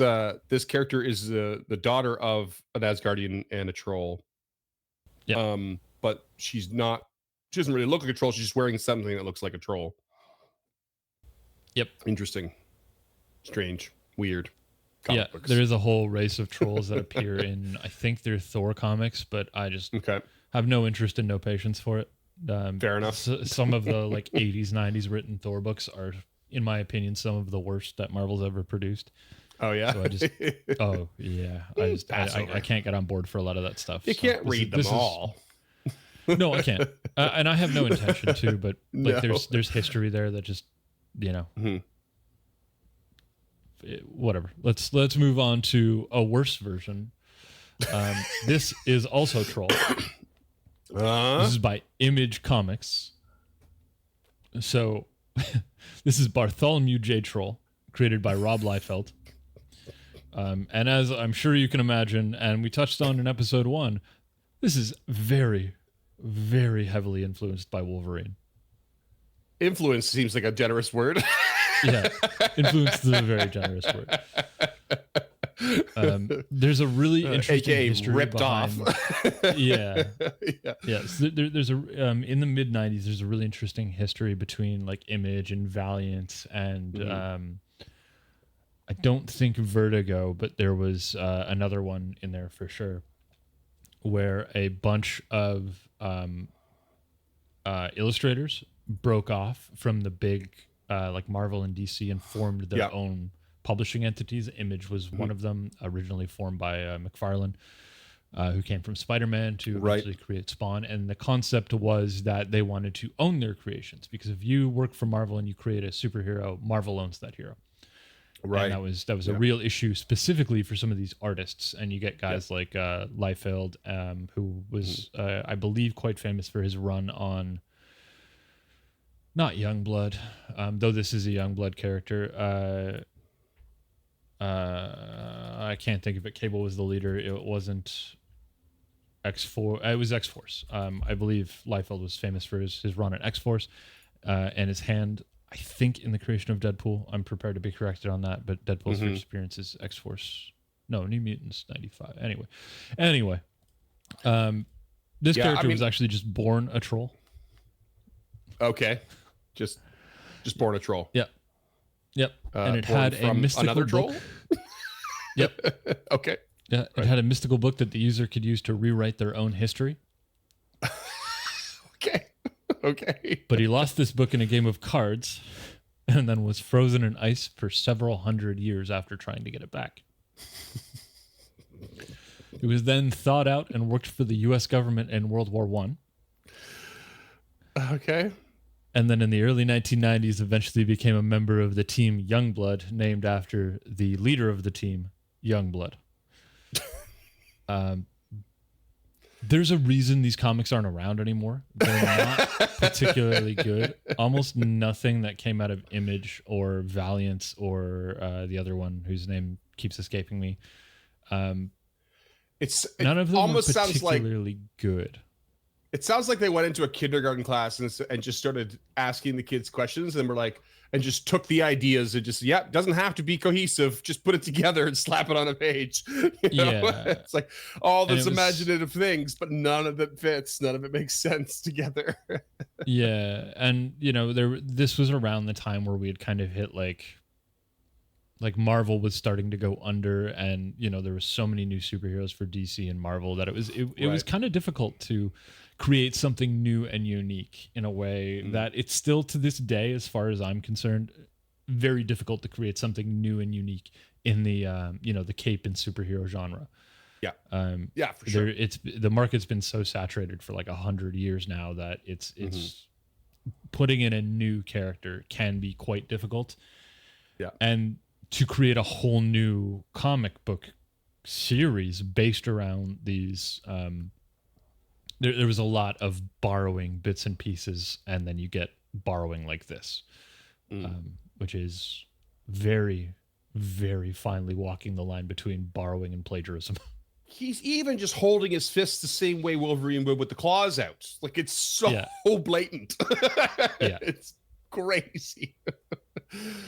this character is the daughter of an Asgardian and a troll. Yeah. but she's not. She doesn't really look like a troll. She's just wearing something that looks like a troll. Yep. Interesting. Strange. Weird. Comic books. There is a whole race of trolls that appear in, I think they're Thor comics, but I just have no interest and no patience for it. Fair enough. Some of the like 80s, 90s written Thor books are, in my opinion, some of the worst that Marvel's ever produced. Oh yeah. So I can't get on board for a lot of that stuff. You can't read them all. No, I can't, and I have no intention to. But like, there's history there that just, whatever. Let's move on to a worse version. This is also Troll. This is by Image Comics. So this is Bartholomew J. Troll, created by Rob Liefeld. And as I'm sure you can imagine, and we touched on in episode 1, this is very, very heavily influenced by Wolverine. Influence seems like a generous word. Yeah, influence is a very generous word. There's a really interesting AKA history ripped behind, off. Yeah. Yes. There's a in the mid 90s. There's a really interesting history between like Image and Valiant and I don't think Vertigo, but there was another one in there for sure, where a bunch of illustrators broke off from the big like Marvel and DC and formed their own publishing entities. Image was one of them, originally formed by McFarlane, who came from Spider-Man to eventually create Spawn. And the concept was that they wanted to own their creations, because if you work for Marvel and you create a superhero, Marvel owns that hero. Right. And that was a real issue specifically for some of these artists. And you get guys like Liefeld, who was, I believe, quite famous for his run on, not Youngblood, though this is a Youngblood character. I can't think of it. Cable was the leader. It wasn't X-Force. It was X-Force. I believe Liefeld was famous for his run at X-Force and his hand, I think, in the creation of Deadpool. I'm prepared to be corrected on that, but Deadpool's first appearance is X-Force. No, New Mutants 95. Anyway. This character was actually just born a troll. Okay. Just born a troll. Yep. And it had a mystical another book. troll? Yep. Okay. Yeah, it had a mystical book that the user could use to rewrite their own history. Okay. But he lost this book in a game of cards and then was frozen in ice for several hundred years after trying to get it back. He was then thawed out and worked for the U.S. government in World War I. Okay. And then in the early 1990s, eventually became a member of the team Youngblood, named after the leader of the team, Youngblood. There's a reason these comics aren't around anymore. They're not particularly good. Almost nothing that came out of Image or Valiant or the other one whose name keeps escaping me. None of them almost were sounds like particularly good. It sounds like they went into a kindergarten class and just started asking the kids questions and were like, and just took the ideas and just, doesn't have to be cohesive. Just put it together and slap it on a page. You know? Yeah. It's like all this imaginative things, but none of it fits. None of it makes sense together. Yeah. And, this was around the time where we had kind of hit like Marvel was starting to go under, and, there was so many new superheroes for DC and Marvel that it was kind of difficult to create something new and unique in a way that it's still, to this day, as far as I'm concerned, very difficult to create something new and unique in the the cape and superhero genre. Yeah. For sure. The market's been so saturated for like 100 years now that it's putting in a new character can be quite difficult. Yeah. And to create a whole new comic book series based around these, there was a lot of borrowing bits and pieces, and then you get borrowing like this, which is very, very finely walking the line between borrowing and plagiarism. He's even just holding his fists the same way Wolverine would with the claws out. Like, it's so blatant. Yeah. It's crazy.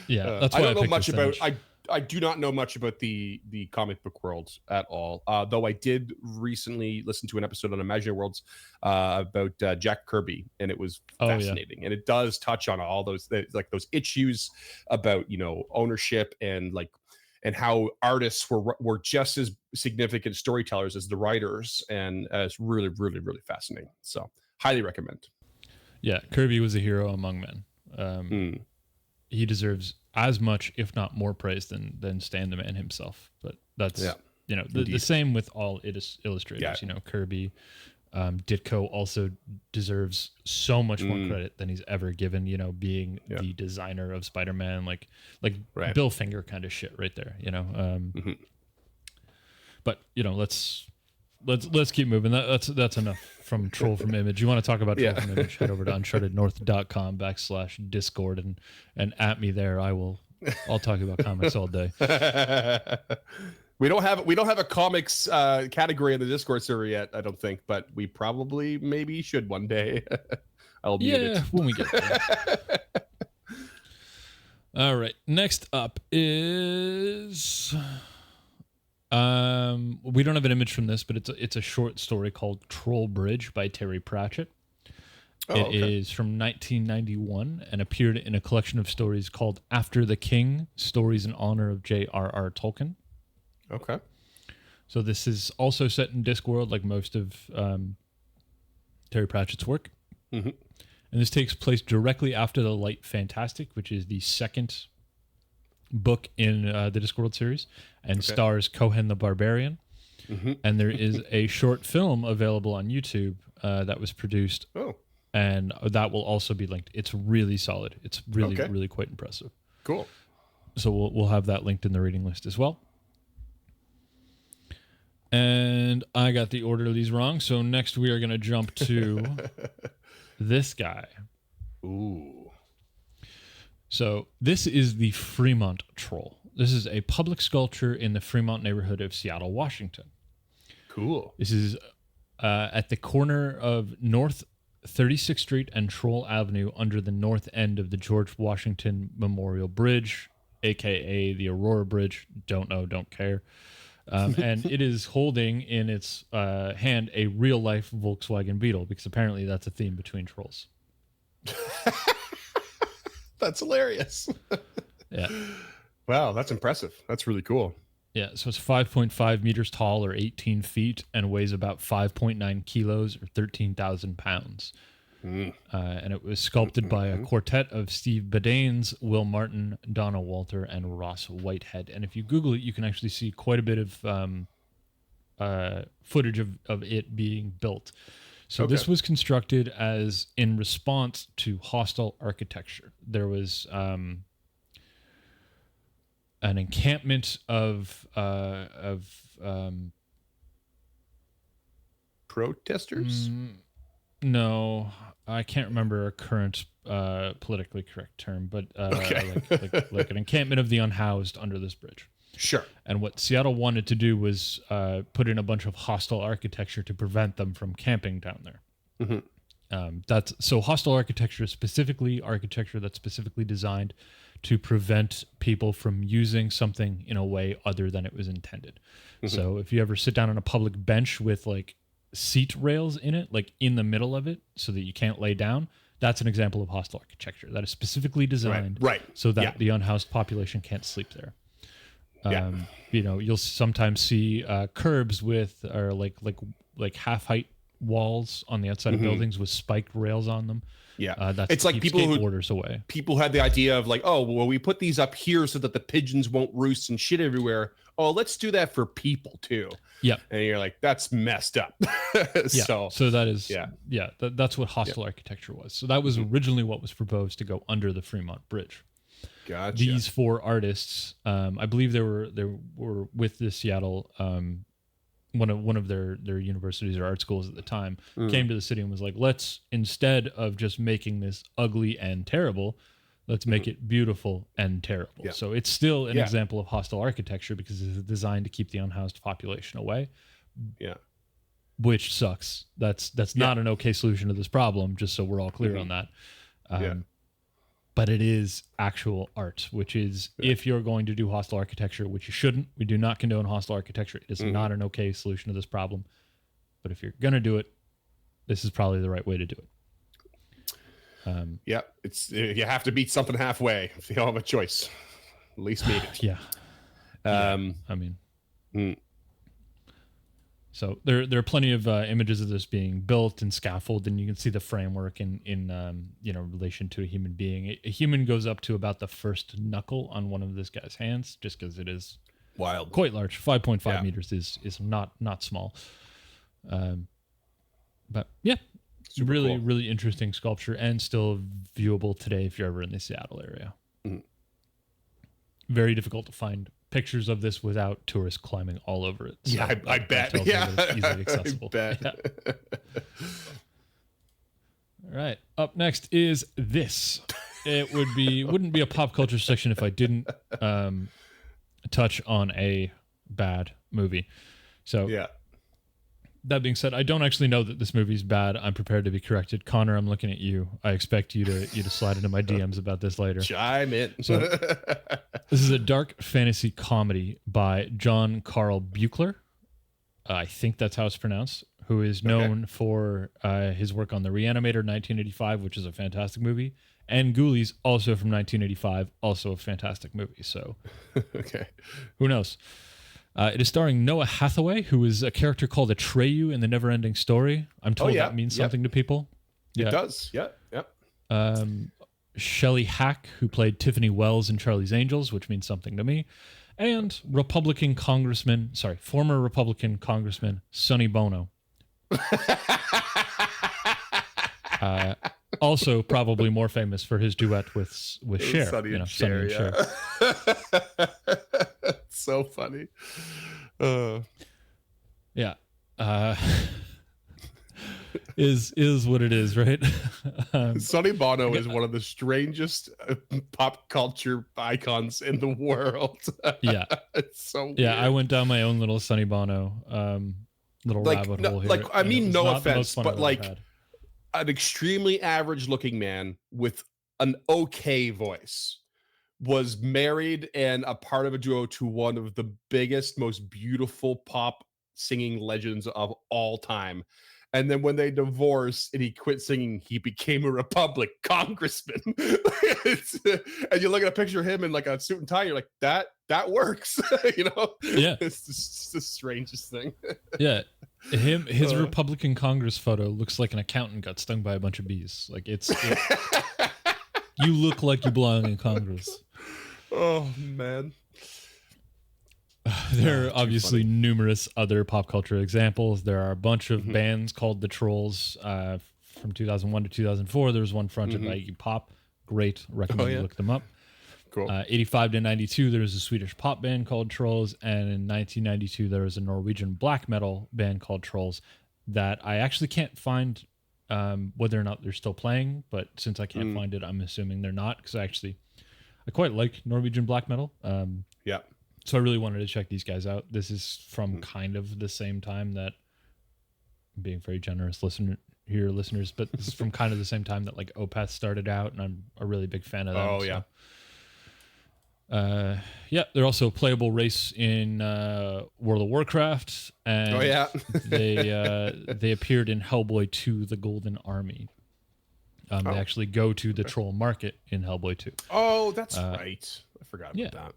Yeah, that's why I don't know much about. I do not know much about the comic book world at all. Though I did recently listen to an episode on Imaginary Worlds about Jack Kirby, and it was fascinating. And it does touch on all those like those issues about ownership and how artists were just as significant storytellers as the writers, and it's really, really, really fascinating. So highly recommend. Yeah, Kirby was a hero among men. He deserves as much, if not more, praise than Stan the Man himself. But that's the same with all illustrators. Yeah. Kirby, Ditko also deserves so much more credit than he's ever given. Being the designer of Spider-Man, like right. Bill Finger kind of shit right there. But let's keep moving. That's enough from Troll from Image. You want to talk about Troll from Image? Head over to unchartednorth.com/Discord and at me there. I'll talk about comics all day. We don't have a comics category in the Discord server yet, I don't think, but we probably maybe should one day. I'll mute it when we get there. All right. Next up is we don't have an image from this, but it's a short story called Troll Bridge by Terry Pratchett. It is from 1991 and appeared in a collection of stories called After the King: Stories in Honor of J.R.R. Tolkien. Okay. So this is also set in Discworld, like most of Terry Pratchett's work. Mm-hmm. And this takes place directly after The Light Fantastic, which is the second book in the Discworld series, and stars Cohen the Barbarian. Mm-hmm. And there is a short film available on YouTube that was produced. Oh. And that will also be linked. It's really solid. It's really, really quite impressive. Cool. So we'll have that linked in the reading list as well. And I got the order of these wrong. So next we are going to jump to this guy. Ooh. So this is the Fremont Troll. This is a public sculpture in the Fremont neighborhood of Seattle, Washington. Cool. This is at the corner of North 36th Street and Troll Avenue under the north end of the George Washington Memorial Bridge, a.k.a. the Aurora Bridge. Don't know, don't care. And it is holding in its hand a real-life Volkswagen Beetle, because apparently that's a theme between trolls. That's hilarious. Yeah. Wow, that's impressive. That's really cool. Yeah, so it's 5.5 meters tall or 18 feet and weighs about 5.9 kilos or 13,000 pounds. And it was sculpted by a quartet of Steve Badanes, Will Martin, Donna Walter, and Ross Whitehead. And if you Google it, you can actually see quite a bit of footage of it being built. So this was constructed as in response to hostile architecture. There was an encampment of protesters. No, I can't remember a current politically correct term, but like an encampment of the unhoused under this bridge. Sure. And what Seattle wanted to do was put in a bunch of hostile architecture to prevent them from camping down there. Mm-hmm. Hostile architecture is specifically architecture that's specifically designed to prevent people from using something in a way other than it was intended. Mm-hmm. So if you ever sit down on a public bench with like seat rails in it, like in the middle of it, so that you can't lay down, that's an example of hostile architecture that is specifically designed so that the unhoused population can't sleep there. You'll sometimes see curbs with or like half height walls on the outside of buildings with spiked rails on them. That's it's like people who had the idea of like, oh, well, we put these up here so that the pigeons won't roost and shit everywhere. Oh, let's do that for people too. Yeah. And you're like, that's messed up. So that is that's what hostile architecture was. So that was originally what was proposed to go under the Fremont Bridge. Gotcha. These four artists, I believe they were with the Seattle one of their universities or art schools at the time, came to the city and was like, let's, instead of just making this ugly and terrible, let's make it beautiful and terrible. So it's still an example of hostile architecture because it's designed to keep the unhoused population away. Which sucks. That's not an okay solution to this problem, just so we're all clear on that. but it is actual art, which is if you're going to do hostile architecture, which you shouldn't. We do not condone hostile architecture. It is not an okay solution to this problem. But if you're going to do it, this is probably the right way to do it. Yeah, it's you have to meet something halfway if you don't have a choice. At least meet it. Yeah. I mean, so there are plenty of images of this being built and scaffolded, and you can see the framework in relation to a human being. A human goes up to about the first knuckle on one of this guy's hands, just because it is wild, quite large. 5.5 meters is not small. But yeah. Super really, cool. really interesting sculpture and still viewable today if you're ever in the Seattle area. Very difficult to find pictures of this without tourists climbing all over it. So yeah, I bet. Yeah, it's easily accessible. I bet. Yeah. All right. Up next is this. It wouldn't be a pop culture section if I didn't touch on a bad movie. So yeah. That being said, I don't actually know that this movie's bad. I'm prepared to be corrected. Connor, I'm looking at you. I expect you to slide into my DMs about this later. Chime in. So, this is a dark fantasy comedy by John Carl Buechler. I think that's how it's pronounced. Who is known for his work on The Reanimator 1985, which is a fantastic movie, and Ghoulies, also from 1985, also a fantastic movie. So, who knows? It is starring Noah Hathaway, who is a character called Atreyu in The Neverending Story. I'm told that means something to people. It does. Yeah. Yep. Shelley Hack, who played Tiffany Wells in Charlie's Angels, which means something to me. And former Republican Congressman Sonny Bono. Also probably more famous for his duet with Cher. Sonny and Cher. It's so funny. Yeah. Is what it is, right? Sonny Bono is one of the strangest pop culture icons in the world. Yeah. It's so weird. Yeah, I went down my own little Sonny Bono rabbit hole here. I mean, no offense, but like had. An extremely average looking man with an okay voice was married and a part of a duo to one of the biggest, most beautiful pop singing legends of all time. And then when they divorced and he quit singing, he became a Republican congressman. And you look at a picture of him in like a suit and tie, you're like, that works. Yeah. It's just the strangest thing. Yeah. His Republican Congress photo looks like an accountant got stung by a bunch of bees. Like you look like you belong in Congress. Oh man. There are obviously numerous other pop culture examples. There are a bunch of bands called the Trolls from 2001 to 2004. There was one fronted by Iggy Pop. Great. Recommend you look them up. Cool. 85 to 92, there was a Swedish pop band called Trolls. And in 1992, there was a Norwegian black metal band called Trolls that I actually can't find whether or not they're still playing. But since I can't find it, I'm assuming they're not, because I quite like Norwegian black metal. Yeah. So I really wanted to check these guys out. This is from kind of the same time that, I'm being very generous listeners, but this is from kind of the same time that like Opeth started out, and I'm a really big fan of them. Oh, yeah. They're also a playable race in World of Warcraft, and they appeared in Hellboy 2: The Golden Army. They actually go to the troll market in Hellboy 2. Oh, that's right. I forgot about that.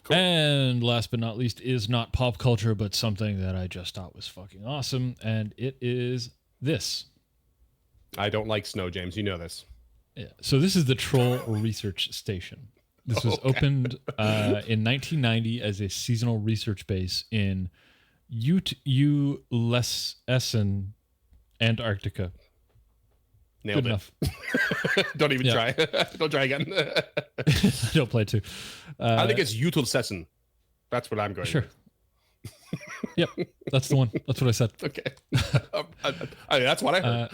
Cool. And last but not least is not pop culture, but something that I just thought was fucking awesome, and it is this. I don't like snow, James. You know this. Yeah. So this is the Troll Research Station. This was opened in 1990 as a seasonal research base in Ulessun, Antarctica. Nailed Good enough. Don't even try. Don't try again. Don't play too. I think it's Utilsessen. That's what I'm going Sure. Yep, that's the one. That's what I said. Okay. That's what I heard.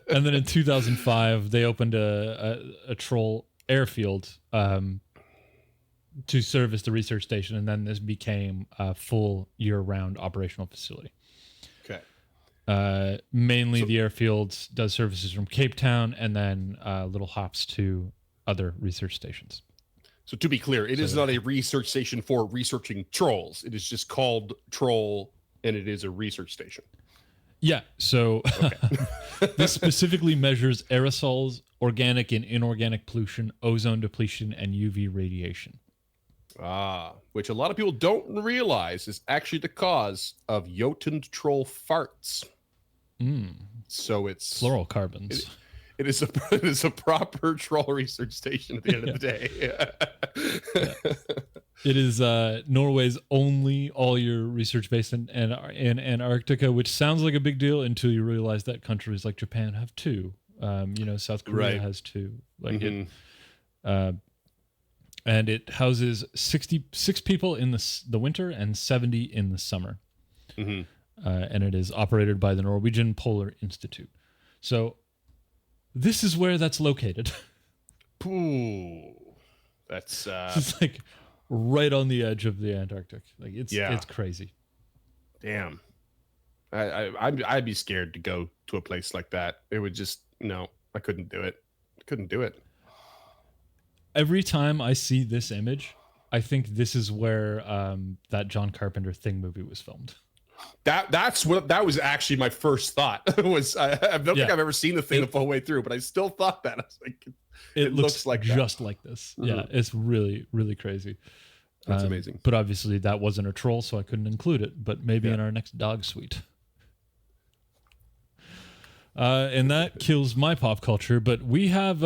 And then in 2005, they opened a troll airfield to service the research station, and then this became a full year-round operational facility. Okay. Mainly the airfield does services from Cape Town and then little hops to other research stations. So to be clear, it is not a research station for researching trolls. It is just called Troll, and it is a research station. Yeah, so this specifically measures aerosols, organic and inorganic pollution, ozone depletion, and UV radiation. Which a lot of people don't realize is actually the cause of Jotun troll farts. So it's fluorocarbons. It is a proper troll research station at the end of the day. It is Norway's only all-year research base in Antarctica, which sounds like a big deal until you realize that countries like Japan have two. South Korea has two. And it houses 66 people in the winter and 70 in the summer. And it is operated by the Norwegian Polar Institute. So this is where that's located. Ooh, that's it's like right on the edge of the Antarctic. Like it's crazy. Damn, I'd be scared to go to a place like that. It would just I couldn't do it. Every time I see this image, I think this is where that John Carpenter Thing movie was filmed. That was actually my first thought. I don't think I've ever seen the thing the full way through, but I still thought that. I was like, it looks like just like this. Yeah, it's really, really crazy. That's amazing. But obviously that wasn't a troll, so I couldn't include it. But maybe in our next dog suite. And that kills my pop culture. But we have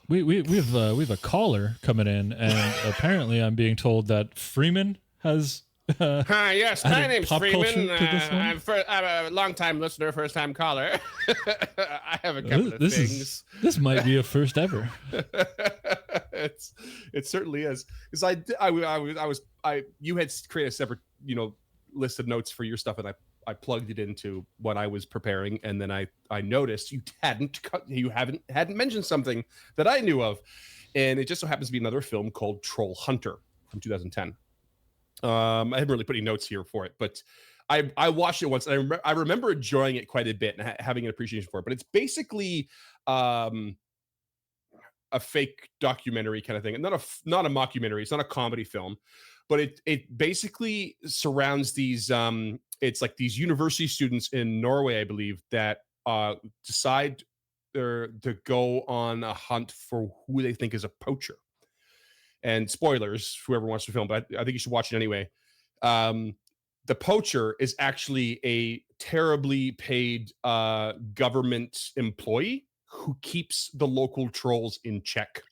we have a caller coming in, and apparently I'm being told that Freeman has. Hi, yes, my name's Freeman. I'm a long-time listener, first-time caller. I have a couple of things. This might be a first ever. It certainly is. Because you had created a separate list of notes for your stuff, and I plugged it into what I was preparing, and then I noticed you hadn't mentioned something that I knew of, and it just so happens to be another film called Troll Hunter from 2010. I haven't really put any notes here for it, but I watched it once, and I remember enjoying it quite a bit and having an appreciation for it. But it's basically a fake documentary kind of thing, and not a mockumentary. It's not a comedy film, but it basically surrounds these. It's like these university students in Norway, I believe, that decide to go on a hunt for who they think is a poacher. And spoilers, whoever wants to film, but I think you should watch it anyway. The poacher is actually a terribly paid government employee who keeps the local trolls in check.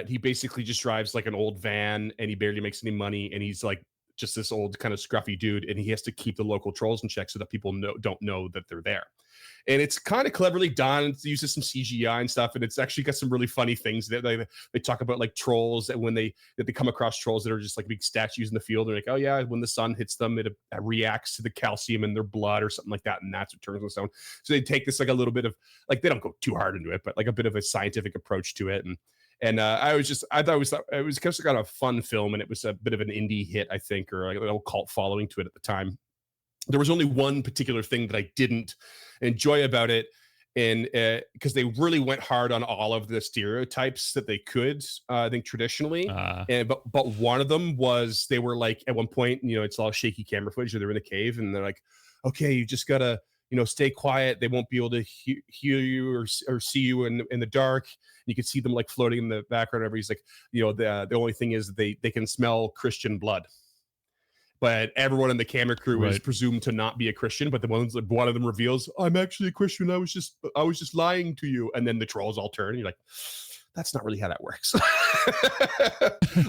He basically just drives like an old van, and he barely makes any money, and he's like just this old kind of scruffy dude, and he has to keep the local trolls in check so that people don't know that they're there. And it's kind of cleverly done. It uses some CGI and stuff, and it's actually got some really funny things that they talk about, like trolls, and when they come across trolls that are just like big statues in the field. They're like, oh yeah, when the sun hits them, it reacts to the calcium in their blood or something like that, and that's what turns them stone. So they take this like a little bit of like, they don't go too hard into it, but like a bit of a scientific approach to it. And I thought it was kind of got a fun film, and it was a bit of an indie hit, I think, or like a little cult following to it at the time. There was only one particular thing that I didn't enjoy about it, and because they really went hard on all of the stereotypes that they could, I think traditionally, but one of them was they were like, at one point, it's all shaky camera footage, or they're in a cave, and they're like, okay, you just gotta stay quiet. They won't be able to hear you or see you in the dark. You can see them like floating in the background. Everybody's like, the only thing is they can smell Christian blood. But everyone in the camera crew is presumed to not be a Christian. But one of them reveals, I'm actually a Christian. I was just lying to you. And then the trolls all turn. And you're like, that's not really how that works.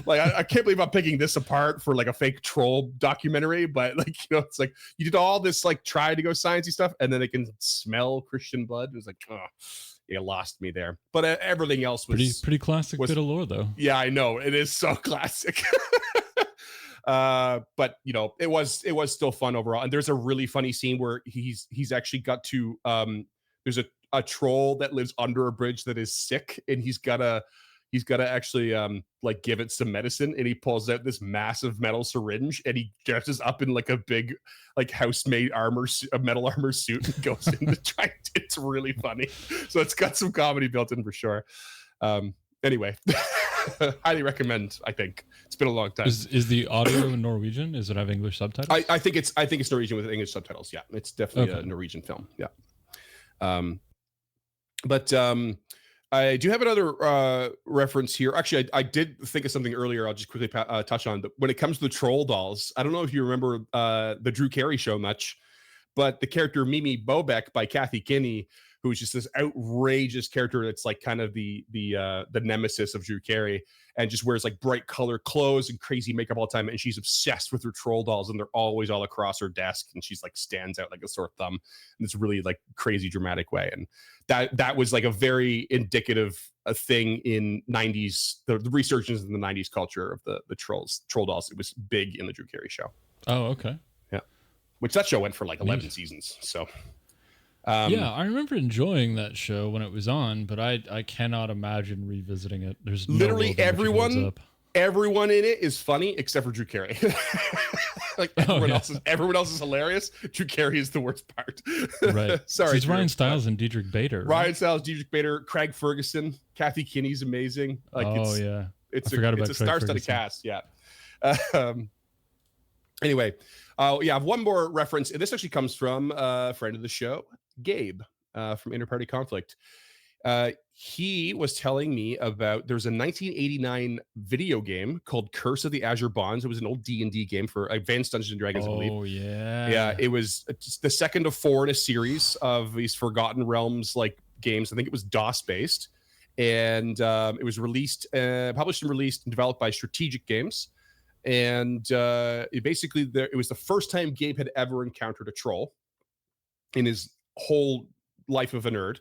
Like, I can't believe I'm picking this apart for like a fake troll documentary. But like, it's like you did all this like try to go sciencey stuff, and then they can smell Christian blood. It was like, oh, you lost me there. But everything else was pretty classic bit of lore, though. Yeah, I know, it is so classic. But it was still fun overall. And there's a really funny scene where he's actually got to there's a troll that lives under a bridge that is sick, and he's got to he's got to actually like give it some medicine, and he pulls out this massive metal syringe, and he dresses up in like a big like house-made a metal armor suit, and goes in to try. It's really funny. So it's got some comedy built in for sure. Anyway, highly recommend. I think it's been a long time. Is the audio in Norwegian? Does it have English subtitles? I think it's Norwegian with English subtitles. Yeah, it's definitely a Norwegian film. Yeah. But I do have another reference here. Actually, I did think of something earlier. I'll just quickly touch on. But when it comes to the troll dolls, I don't know if you remember the Drew Carey show much, but the character Mimi Bobek by Kathy Kinney, who's just this outrageous character that's like kind of the nemesis of Drew Carey, and just wears like bright colored clothes and crazy makeup all the time, and she's obsessed with her troll dolls, and they're always all across her desk, and she's like stands out like a sore thumb in this really like crazy dramatic way. And that was like a very indicative thing in 90s, the resurgence in the 90s culture of the troll dolls. It was big in the Drew Carey show. Oh, okay. Yeah, which that show went for like 11 seasons. So yeah, I remember enjoying that show when it was on, but I cannot imagine revisiting it. There's literally everyone in it is funny except for Drew Carey. Like everyone else is hilarious. Drew Carey is the worst part. Right. Sorry. It's Ryan Stiles and Diedrich Bader. Right? Ryan Stiles, Diedrich Bader, Craig Ferguson, Kathy Kinney's amazing. Like it's a star-studded cast. Yeah. Anyway, I have one more reference. This actually comes from a friend of the show, Gabe, from Interparty Conflict. He was telling me about there's a 1989 video game called Curse of the Azure Bonds. It was an old D&D game for Advanced Dungeons and Dragons, I believe. Oh, yeah. Yeah, it was the second of 4 in a series of these Forgotten Realms like games. I think it was DOS-based. And it was published and released and developed by Strategic Games. And it was the first time Gabe had ever encountered a troll in his whole life of a nerd.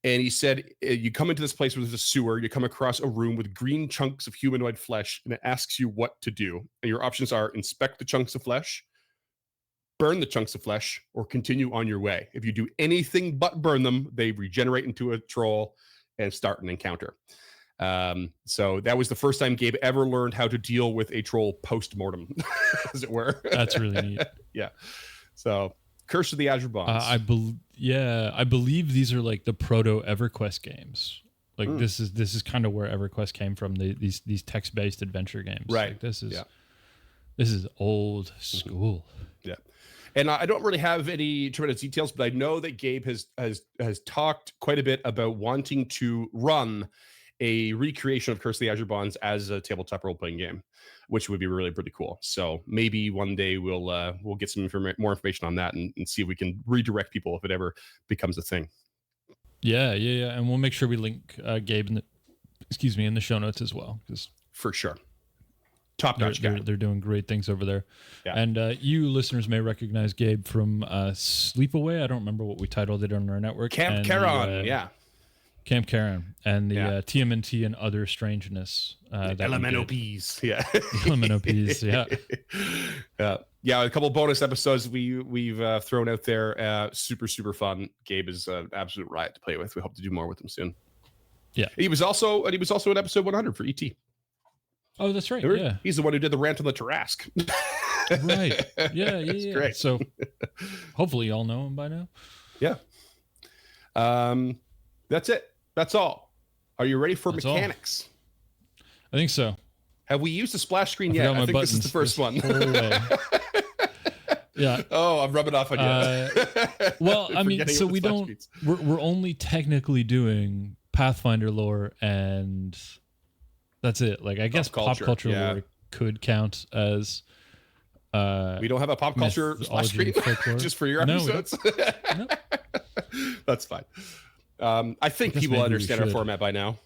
And he said, you come into this place where there's a sewer, you come across a room with green chunks of humanoid flesh, and it asks you what to do. And your options are inspect the chunks of flesh, burn the chunks of flesh, or continue on your way. If you do anything but burn them, they regenerate into a troll and start an encounter. So that was the first time Gabe ever learned how to deal with a troll post-mortem, as it were. That's really neat. Yeah. So Curse of the Azure Bonds. I believe these are like the proto EverQuest games. Like this is kind of where EverQuest came from. These text-based adventure games. Right. Like this is old school. Yeah. And I don't really have any tremendous details, but I know that Gabe has talked quite a bit about wanting to run a recreation of Curse of the Azure Bonds as a tabletop role-playing game, which would be really pretty cool. So maybe one day we'll get some more information on that and see if we can redirect people if it ever becomes a thing. Yeah, and we'll make sure we link Gabe in the show notes as well, because for sure, top-notch guy. They're doing great things over there. Yeah. And you listeners may recognize Gabe from Sleepaway. I don't remember what we titled it on our network. Camp Charon, yeah. Camp Charon and the TMNT and Other Strangeness. Elemental Peas, yeah. Elemental Peas, yeah. Yeah, a couple of bonus episodes we've thrown out there. Super, super fun. Gabe is an absolute riot to play with. We hope to do more with him soon. Yeah. He was also in episode 100 for ET. Oh, that's right. Remember? Yeah. He's the one who did the rant on the Tarrasque. Right. Yeah. That's great. So hopefully y'all know him by now. Yeah. That's it. That's all. Are you ready for mechanics? I think so. Have we used the splash screen yet? I think this is the first one. Yeah. Oh, I'm rubbing off on you. Well, I mean, so we don't. We're only technically doing Pathfinder lore, and that's it. Like, I guess pop culture lore could count as. We don't have a pop culture splash screen just for your episodes. No. That's fine. I think people understand our format by now.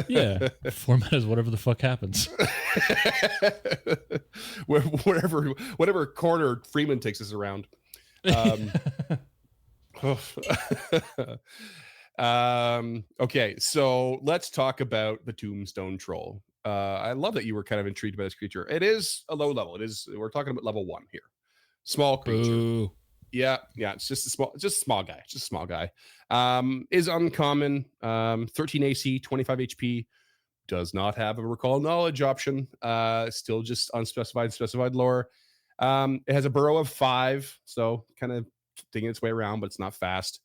Yeah, format is whatever the fuck happens. whatever corner Freeman takes us around. Okay, so let's talk about the Tombstone Troll. I love that you were kind of intrigued by this creature. It is a low level. We're talking about level 1 here. Small creature. Ooh. Yeah, it's just a small guy. Is uncommon. 13 AC, 25 HP, does not have a recall knowledge option. Still just unspecified, specified lore. It has a burrow of 5, so kind of digging its way around, but it's not fast.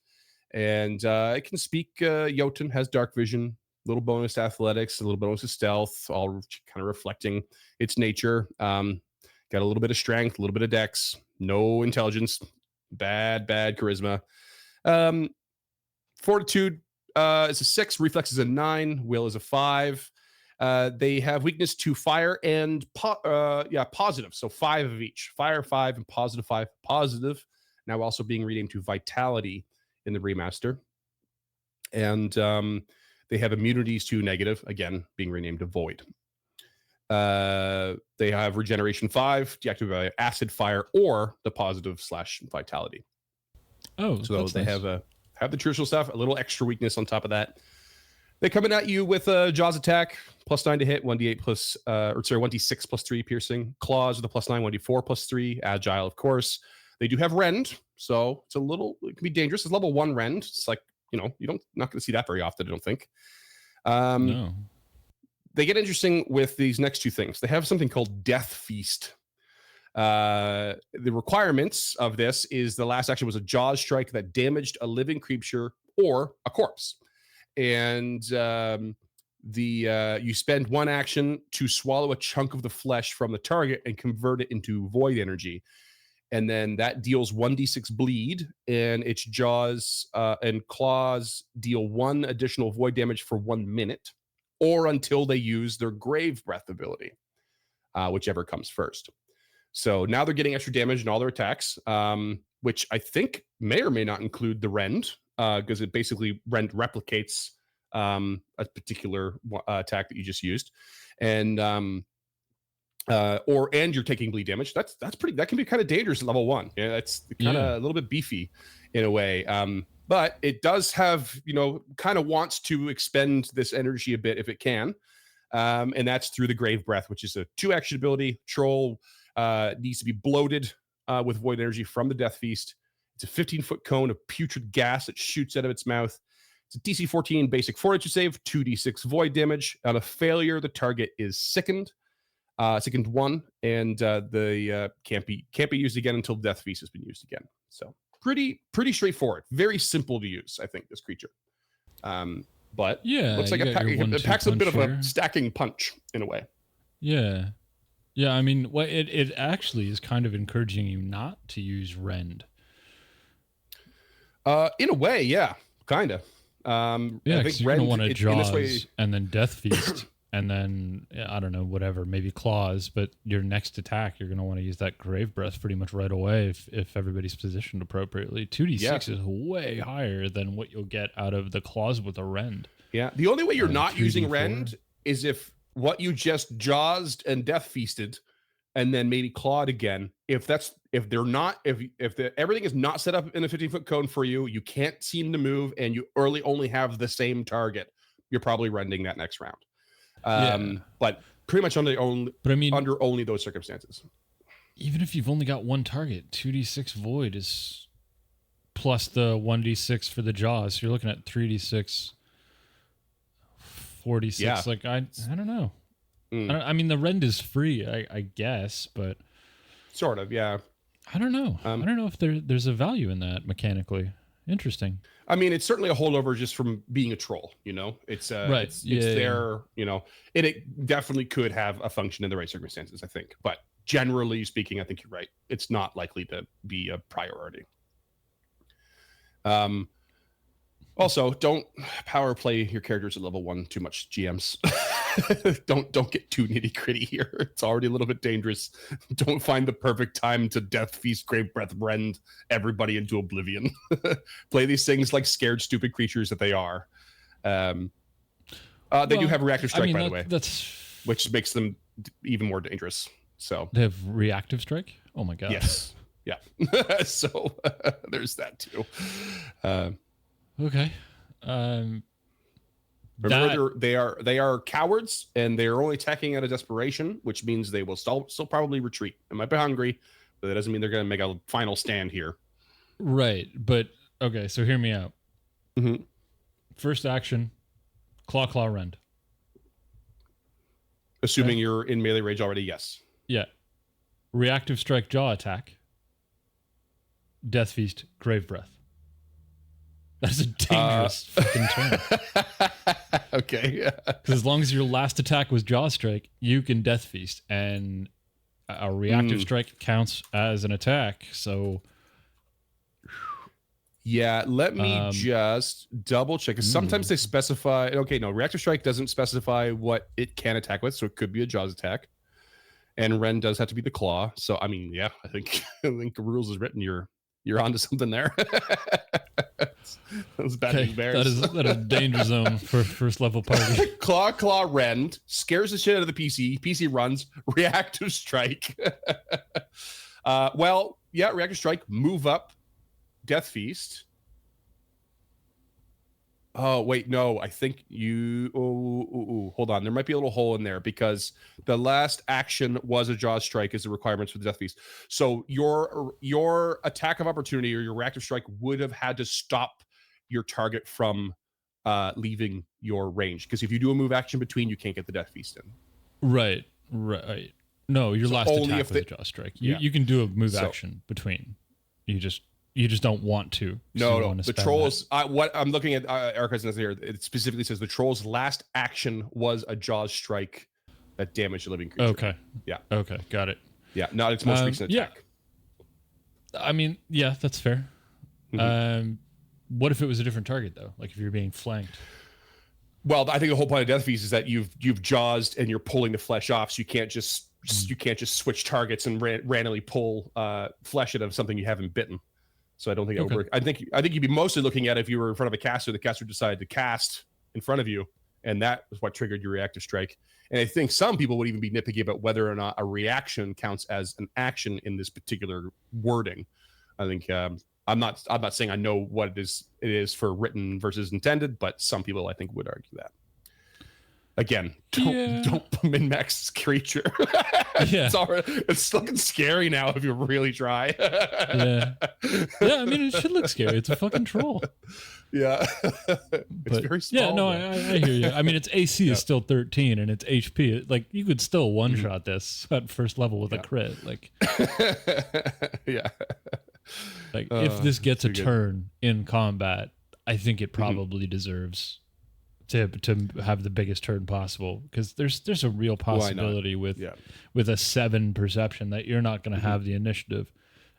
And it can speak Jotun, has dark vision, little bonus to athletics, a little bonus to stealth, all kind of reflecting its nature. Got a little bit of strength, a little bit of dex, no intelligence, bad charisma. Fortitude is a 6, reflex is a 9, will is a 5. They have weakness to fire and positive. So 5 of each. Fire 5 and positive 5. Positive now also being renamed to vitality in the remaster. And they have immunities to negative, again, being renamed to void. They have regeneration 5, deactivated by acid, fire, or the positive / vitality. Oh, so they nice. have the traditional stuff, a little extra weakness on top of that. They coming at you with a Jaws attack, +9 to hit, 1d8 plus, 1d6 plus 3 piercing. Claws with a +9, 1d4 plus 3. Agile, of course. They do have rend, so it can be dangerous. It's level 1 rend. It's like, not going to see that very often, I don't think. No. They get interesting with these next 2 things. They have something called Death Feast. The requirements of this is the last action was a Jaws strike that damaged a living creature or a corpse. And you spend 1 action to swallow a chunk of the flesh from the target and convert it into void energy. And then that deals 1d6 bleed, and its jaws and claws deal 1 additional void damage for 1 minute, or until they use their grave breath ability, whichever comes first. So now they're getting extra damage in all their attacks, which I think may or may not include the rend, because it basically rend replicates a particular attack that you just used, and you're taking bleed damage. That's pretty. That can be kind of dangerous at level 1. Yeah, that's kind of a little bit beefy in a way. But it does have, kind of wants to expend this energy a bit if it can, and that's through the Grave Breath, which is a 2-action ability. Troll needs to be bloated with void energy from the Death Feast. It's a 15-foot cone of putrid gas that shoots out of its mouth. It's a DC 14 basic fortitude save, 2d6 void damage. On a failure, the target is sickened. Sickened 1, and the can't be used again until Death Feast has been used again. So pretty straightforward, very simple to use, I think, this creature. But yeah, looks like it packs a bit of a stacking punch in a way. Yeah. I mean, it actually is kind of encouraging you not to use rend. In a way, yeah, kind of. I think you're going to want to Jaws and then Death Feast. And then, I don't know, whatever, maybe claws, but your next attack, you're going to want to use that Grave Breath pretty much right away if everybody's positioned appropriately. 2d6 is way higher than what you'll get out of the claws with a rend. Yeah, the only way you're not using rend is if what you just Jawsed and Death Feasted and then maybe clawed again. If everything is not set up in a 15-foot cone for you, you can't seem to move, and you only have the same target, you're probably rending that next round. But pretty much under only those circumstances. Even if you've only got 1 target, 2d6 void is plus the 1d6 for the jaws. So you're looking at 3d6, 4d6. Yeah. Like I don't know. I mean, the rend is free, I guess, but sort of, yeah. I don't know. I don't know if there's a value in that mechanically. Interesting. I mean, it's certainly a holdover just from being a troll, It's right. It's there, and it definitely could have a function in the right circumstances, I think. But generally speaking, I think you're right. It's not likely to be a priority. Also, don't power play your characters at level 1 too much, GMs. Don't get too nitty-gritty here. It's already a little bit dangerous. Don't find the perfect time to Death Feast, Grave Breath, rend everybody into oblivion. Play these things like scared, stupid creatures that they are. They do have Reactive Strike, by the way, which makes them even more dangerous. So they have Reactive Strike? Oh my god. Yes. Yeah. So there's that too. Okay. Remember, they are cowards, and they're only attacking out of desperation, which means they will still probably retreat. They might be hungry, but that doesn't mean they're going to make a final stand here. Right, but okay. So hear me out. Mm-hmm. First action, claw rend. Assuming you're in melee range already, yes. Yeah. Reactive strike, jaw attack. Death Feast, Grave Breath. That's a dangerous fucking turn. Okay. Because as long as your last attack was jaw strike, you can Death Feast, and a reactive strike counts as an attack. So, yeah, let me just double check. Because sometimes they specify. Okay, no, reactive strike doesn't specify what it can attack with, so it could be a jaws attack. And Ren does have to be the claw. So I mean, yeah, I think the rules is written. You're onto something there. Those bad news bears. That is danger zone for first level party. Claw, rend, scares the shit out of the PC. PC runs, reactive strike. Well, yeah, reactive strike, move up, Death Feast. Oh, wait, no, I think you... hold on. There might be a little hole in there because the last action was a jaw strike as the requirements for the Death Feast. So your attack of opportunity or your reactive strike would have had to stop your target from leaving your range. Because if you do a move action between, you can't get the Death Feast in. Right. No, your last attack was a jaw strike. You can do a move action between. You just don't want to. No. The trolls. What I'm looking at, Erica's here. It specifically says the troll's last action was a jaws strike that damaged a living creature. Okay. Yeah. Okay. Got it. Yeah. Not its most recent attack. Yeah. I mean, yeah, that's fair. What if it was a different target though? Like if you're being flanked. Well, I think the whole point of Death Feast is that you've jawsed and you're pulling the flesh off, so you can't just switch targets and randomly pull flesh out of something you haven't bitten. So I don't think it would work. I think you'd be mostly looking at if you were in front of a caster, the caster decided to cast in front of you, and that was what triggered your reactive strike. And I think some people would even be nitpicky about whether or not a reaction counts as an action in this particular wording. I think I'm not saying I know what it is for written versus intended, but some people I think would argue that. Again, don't min-max this creature. It's looking scary now if you really try. Yeah, I mean, it should look scary. It's a fucking troll. Yeah. It's very small. Yeah, no, I hear you. I mean, its AC is still 13 and its HP. Like, you could still one-shot this at first level with a crit. Like, yeah. Like, if this gets a turn in combat, I think it probably deserves to have the biggest turn possible, because there's a real possibility with a 7 perception that you're not going to have the initiative,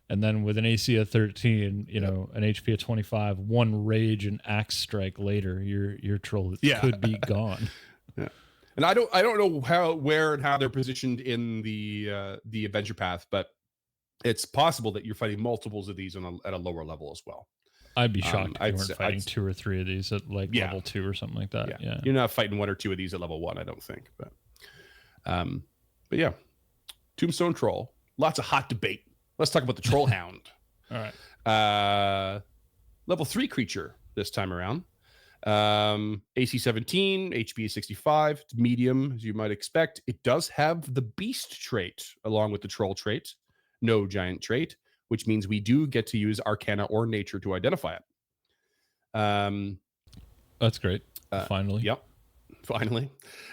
and then with an AC of 13, an HP of 25, one rage and axe strike later, your troll could be gone. Yeah, and I don't know where and how they're positioned in the adventure path, but it's possible that you're fighting multiples of these at a lower level as well. I'd be shocked if you weren't fighting 2 or 3 of these at level 2 or something like that. Yeah. You're not fighting 1 or 2 of these at level 1, I don't think. But yeah, Tombstone Troll. Lots of hot debate. Let's talk about the Troll Hound. All right. Level 3 creature this time around. AC 17, HP 65, it's medium as you might expect. It does have the Beast trait along with the Troll trait. No giant trait, which means we do get to use Arcana or Nature to identify it. That's great. Finally. Yep. Finally.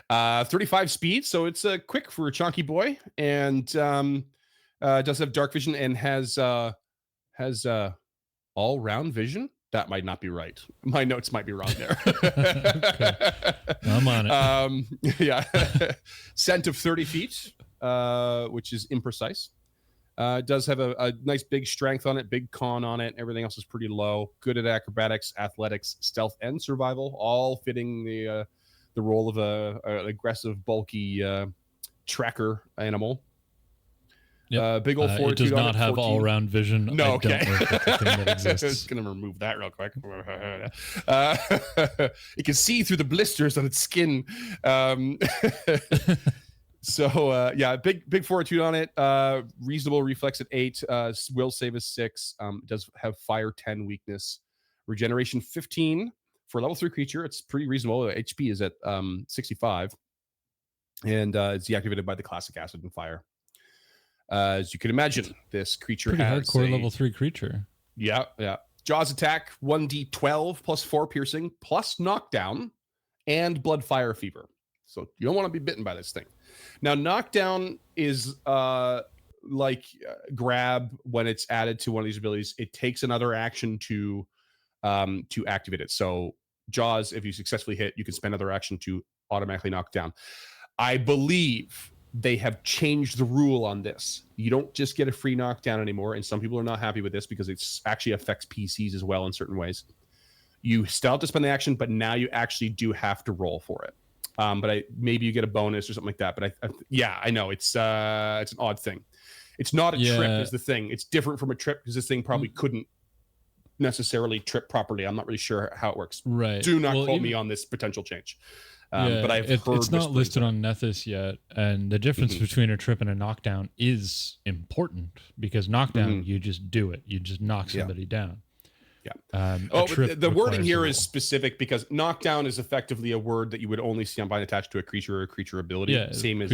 35 speed, so it's quick for a chunky boy, and does have dark vision and has all-round vision. That might not be right. My notes might be wrong there. Okay. I'm on it. Yeah. Scent of 30 feet, which is imprecise. It does have a nice big strength on it, big con on it. Everything else is pretty low. Good at acrobatics, athletics, stealth, and survival, all fitting the role of an aggressive, bulky tracker animal. Yep. Big old fortitude. It does not have 14. all-round vision. No, okay. I don't know if that's a thing that exists. I'm just going to remove that real quick. It can see through the blisters on its skin. So yeah, big fortitude on it. Reasonable reflex at 8. Will save is 6. It does have fire 10 weakness. Regeneration 15 for a level 3 creature. It's pretty reasonable. HP is at 65, and it's deactivated by the classic acid and fire. As you can imagine, this creature pretty has hardcore level 3 creature. Yeah. Jaws attack 1d12 plus 4 piercing plus knockdown and blood fire fever. So you don't want to be bitten by this thing. Now, knockdown is grab when it's added to one of these abilities. It takes another action to activate it. So Jaws, if you successfully hit, you can spend another action to automatically knock down. I believe they have changed the rule on this. You don't just get a free knockdown anymore, and some people are not happy with this because it actually affects PCs as well in certain ways. You still have to spend the action, but now you actually do have to roll for it. But maybe you get a bonus or something like that. But I know it's an odd thing. It's not a trip is the thing. It's different from a trip because this thing probably couldn't necessarily trip properly. I'm not really sure how it works. Right. Do not quote me on this potential change. But I've heard it's not listed on Nethys yet, and the difference between a trip and a knockdown is important because knockdown you just do it, you just knock somebody down. Yeah. The wording here is specific because knockdown is effectively a word that you would only see on bind attached to a creature or a creature ability. Yeah, same as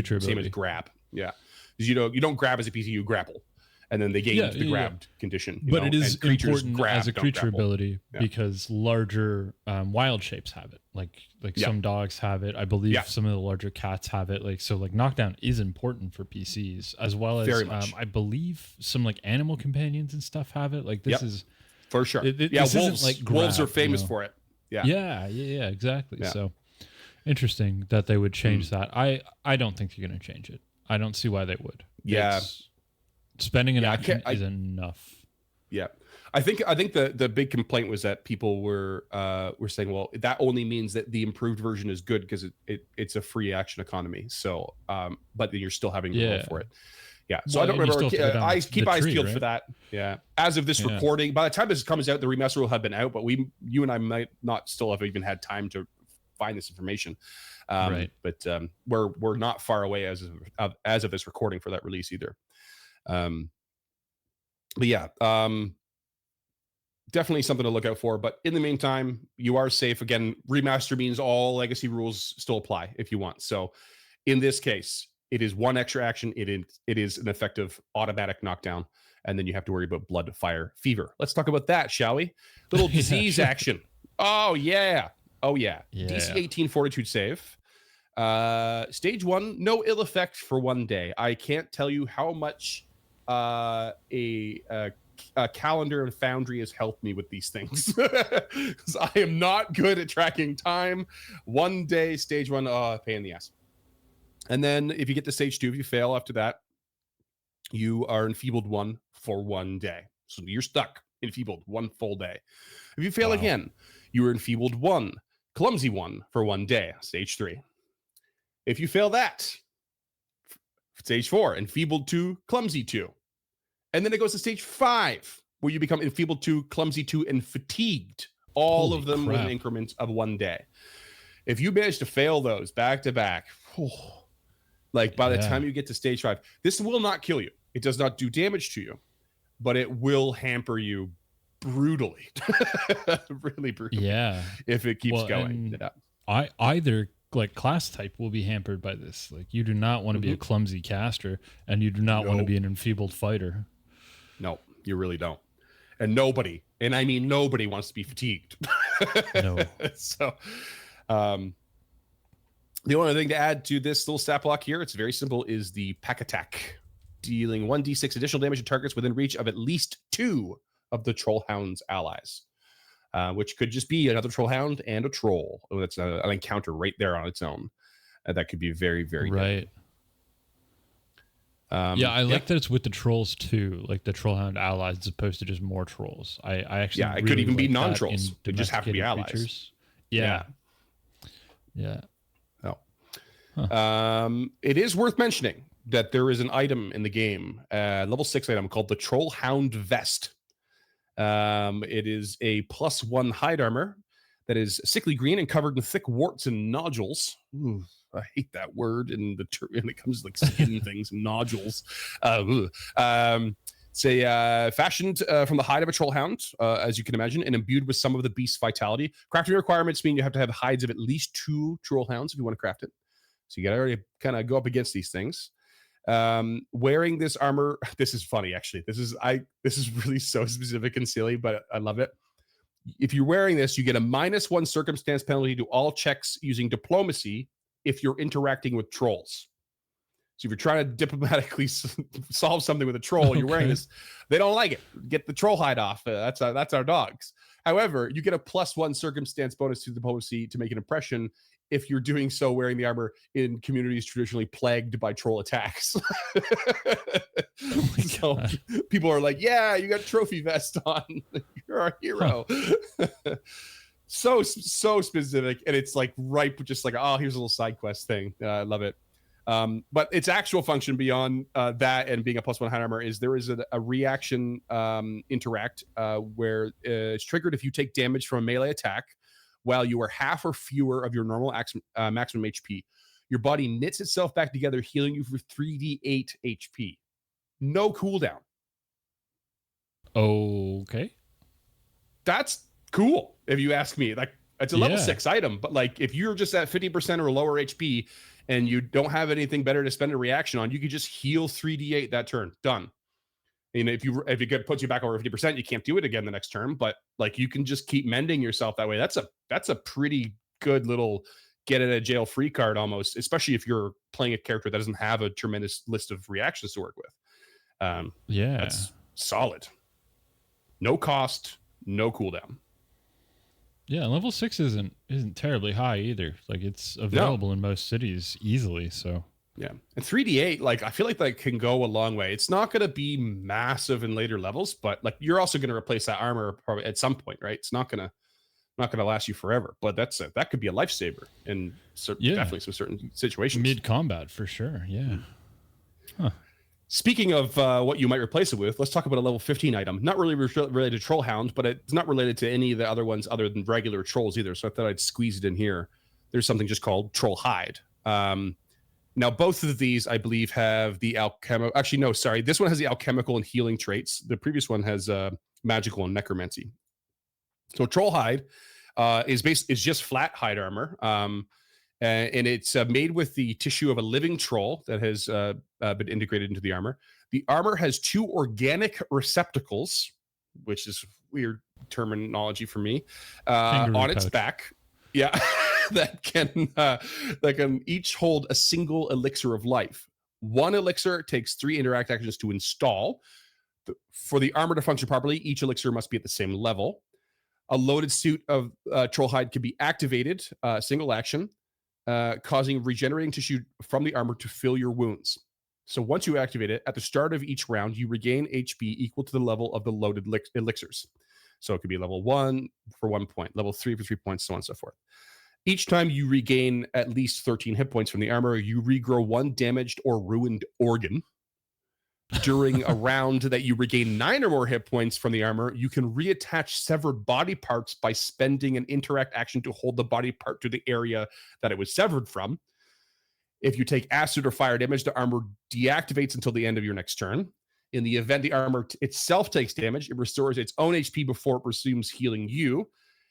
grab. Yeah, because you don't grab as a PC, you grapple. And then they gain the grabbed condition. But it is important as a creature ability because larger wild shapes have it. Like some dogs have it. I believe some of the larger cats have it. Like knockdown is important for PCs as well as I believe some like animal companions and stuff have it. Like this is for sure. This wolves like grab, wolves are famous for it. Yeah, exactly. Yeah. So interesting that they would change that. I don't think they're going to change it. I don't see why they would. Yeah. Spending an action is enough. Yeah, I think the big complaint was that people were saying, well, that only means that the improved version is good because it's a free action economy. So, but then you're still having to roll for it. Yeah. So I don't remember. Keep eyes peeled for that. Yeah. As of this recording, by the time this comes out, the remaster will have been out. But you and I might not still have even had time to find this information. Right. But we're not far away as of this recording for that release either. But yeah, definitely something to look out for. But in the meantime, you are safe. Again, remaster means all legacy rules still apply if you want. So in this case, it is one extra action. It is an effective automatic knockdown. And then you have to worry about blood, fire, fever. Let's talk about that, shall we? Little disease action. Oh, yeah. DC 18 fortitude save. Stage 1, no ill effect for 1 day. I can't tell you how much a calendar and foundry has helped me with these things because I am not good at tracking time. 1 day, stage 1, pain in the ass. And then if you get to stage 2, if you fail after that, you are enfeebled 1 for 1 day. So you're stuck enfeebled 1 full day. If you fail again, you are enfeebled 1, clumsy 1 for 1 day, stage 3. If you fail that, stage 4, enfeebled 2, clumsy 2. And then it goes to stage 5, where you become enfeebled 2, clumsy 2, and fatigued. All of them with an increment of 1 day. If you manage to fail those back to back, by the time you get to stage 5, this will not kill you. It does not do damage to you, but it will hamper you brutally. Really brutally. Yeah. If it keeps going. Either class type will be hampered by this. Like you do not want to be a clumsy caster, and you do not want to be an enfeebled fighter. No, you really don't. And nobody wants to be fatigued. No. So, the only thing to add to this little stat block here, it's very simple, is the pack attack, dealing 1d6 additional damage to targets within reach of at least 2 of the Trollhound's allies. Which could just be another Trollhound and a troll. That's an encounter right there on its own. That could be very, very good. I like that it's with the trolls too, like the Trollhound allies, as opposed to just more trolls. I actually it could even be non-trolls. They just have to be allies. Creatures. Yeah. It is worth mentioning that there is an item in the game, level 6 item called the Trollhound Vest. It is a +1 hide armor that is sickly green and covered in thick warts and nodules. Ooh, I hate that word when it comes to like skin things, nodules. It's fashioned from the hide of a trollhound, as you can imagine, and imbued with some of the beast's vitality. Crafting requirements mean you have to have hides of at least 2 trollhounds if you want to craft it. So you got to already kind of go up against these things. Wearing this armor, this is funny actually. This is really so specific and silly, but I love it. If you're wearing this, you get a -1 circumstance penalty to all checks using diplomacy if you're interacting with trolls. So if you're trying to diplomatically solve something with a troll, you're wearing this, they don't like it. Get the troll hide off. That's our dogs. However, you get a +1 circumstance bonus to diplomacy to make an impression if you're doing so wearing the armor in communities traditionally plagued by troll attacks. So people are like, yeah, you got trophy vest on. You're our hero. So specific. And it's like just like, oh, here's a little side quest thing. I love it. But its actual function beyond that and being a +1 hide armor is there is a reaction interact where it's triggered if you take damage from a melee attack while you are half or fewer of your normal maximum HP. Your body knits itself back together, healing you for 3d8 HP. No cooldown. Okay. That's cool, if you ask me. Like, it's a level 6 item, but like if you're just at 50% or lower HP and you don't have anything better to spend a reaction on, you could just heal 3d8 that turn. Done. And if it puts you back over 50%, you can't do it again the next turn. But like you can just keep mending yourself that way. That's a pretty good little get out of jail free card almost, especially if you're playing a character that doesn't have a tremendous list of reactions to work with. That's solid. No cost, no cooldown. Yeah, level 6 isn't terribly high either. Like it's available in most cities easily. So yeah, and 3d8, like I feel like that can go a long way. It's not going to be massive in later levels, but like you're also going to replace that armor probably at some point, right? It's not going to last you forever, but that could be a lifesaver in definitely some certain situations. Mid combat for sure. Yeah. Huh. Speaking of what you might replace it with, let's talk about a level 15 item. Not really related to Trollhound, but it's not related to any of the other ones other than regular trolls either. So I thought I'd squeeze it in here. There's something just called Troll Hide. Now, both of these, I believe, have the alchemical. Actually, no, sorry. This one has the alchemical and healing traits. The previous one has magical and necromancy. So Troll Hide is just flat hide armor. And it's made with the tissue of a living troll that has been integrated into the armor. The armor has 2 organic receptacles, which is weird terminology for me, on its back. Yeah, that can each hold a single elixir of life. One elixir takes 3 interact actions to install. For the armor to function properly, each elixir must be at the same level. A loaded suit of troll hide can be activated, single action, causing regenerating tissue from the armor to fill your wounds. So once you activate it, at the start of each round, you regain HP equal to the level of the loaded elixirs. So it could be level 1 for 1 point, level 3 for 3 points, so on and so forth. Each time you regain at least 13 hit points from the armor, you regrow 1 damaged or ruined organ. During a round that you regain 9 or more hit points from the armor, you can reattach severed body parts by spending an interact action to hold the body part to the area that it was severed from. If you take acid or fire damage, the armor deactivates until the end of your next turn. In the event the armor itself takes damage, it restores its own HP before it resumes healing you.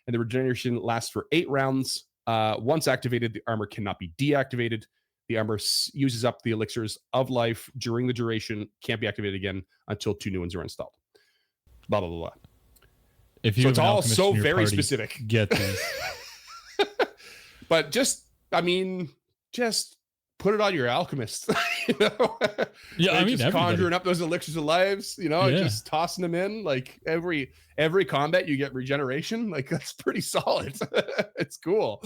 And the regeneration lasts for 8 rounds. Once activated, the armor cannot be deactivated. The armor uses up the elixirs of life during the duration, can't be activated again until 2 new ones are installed. Blah, blah, blah, blah. So it's all so very specific. Get these. But just put it on your alchemist. Yeah, I mean, just conjuring up those elixirs of lives, just tossing them in. Like every combat you get regeneration. Like that's pretty solid. It's cool.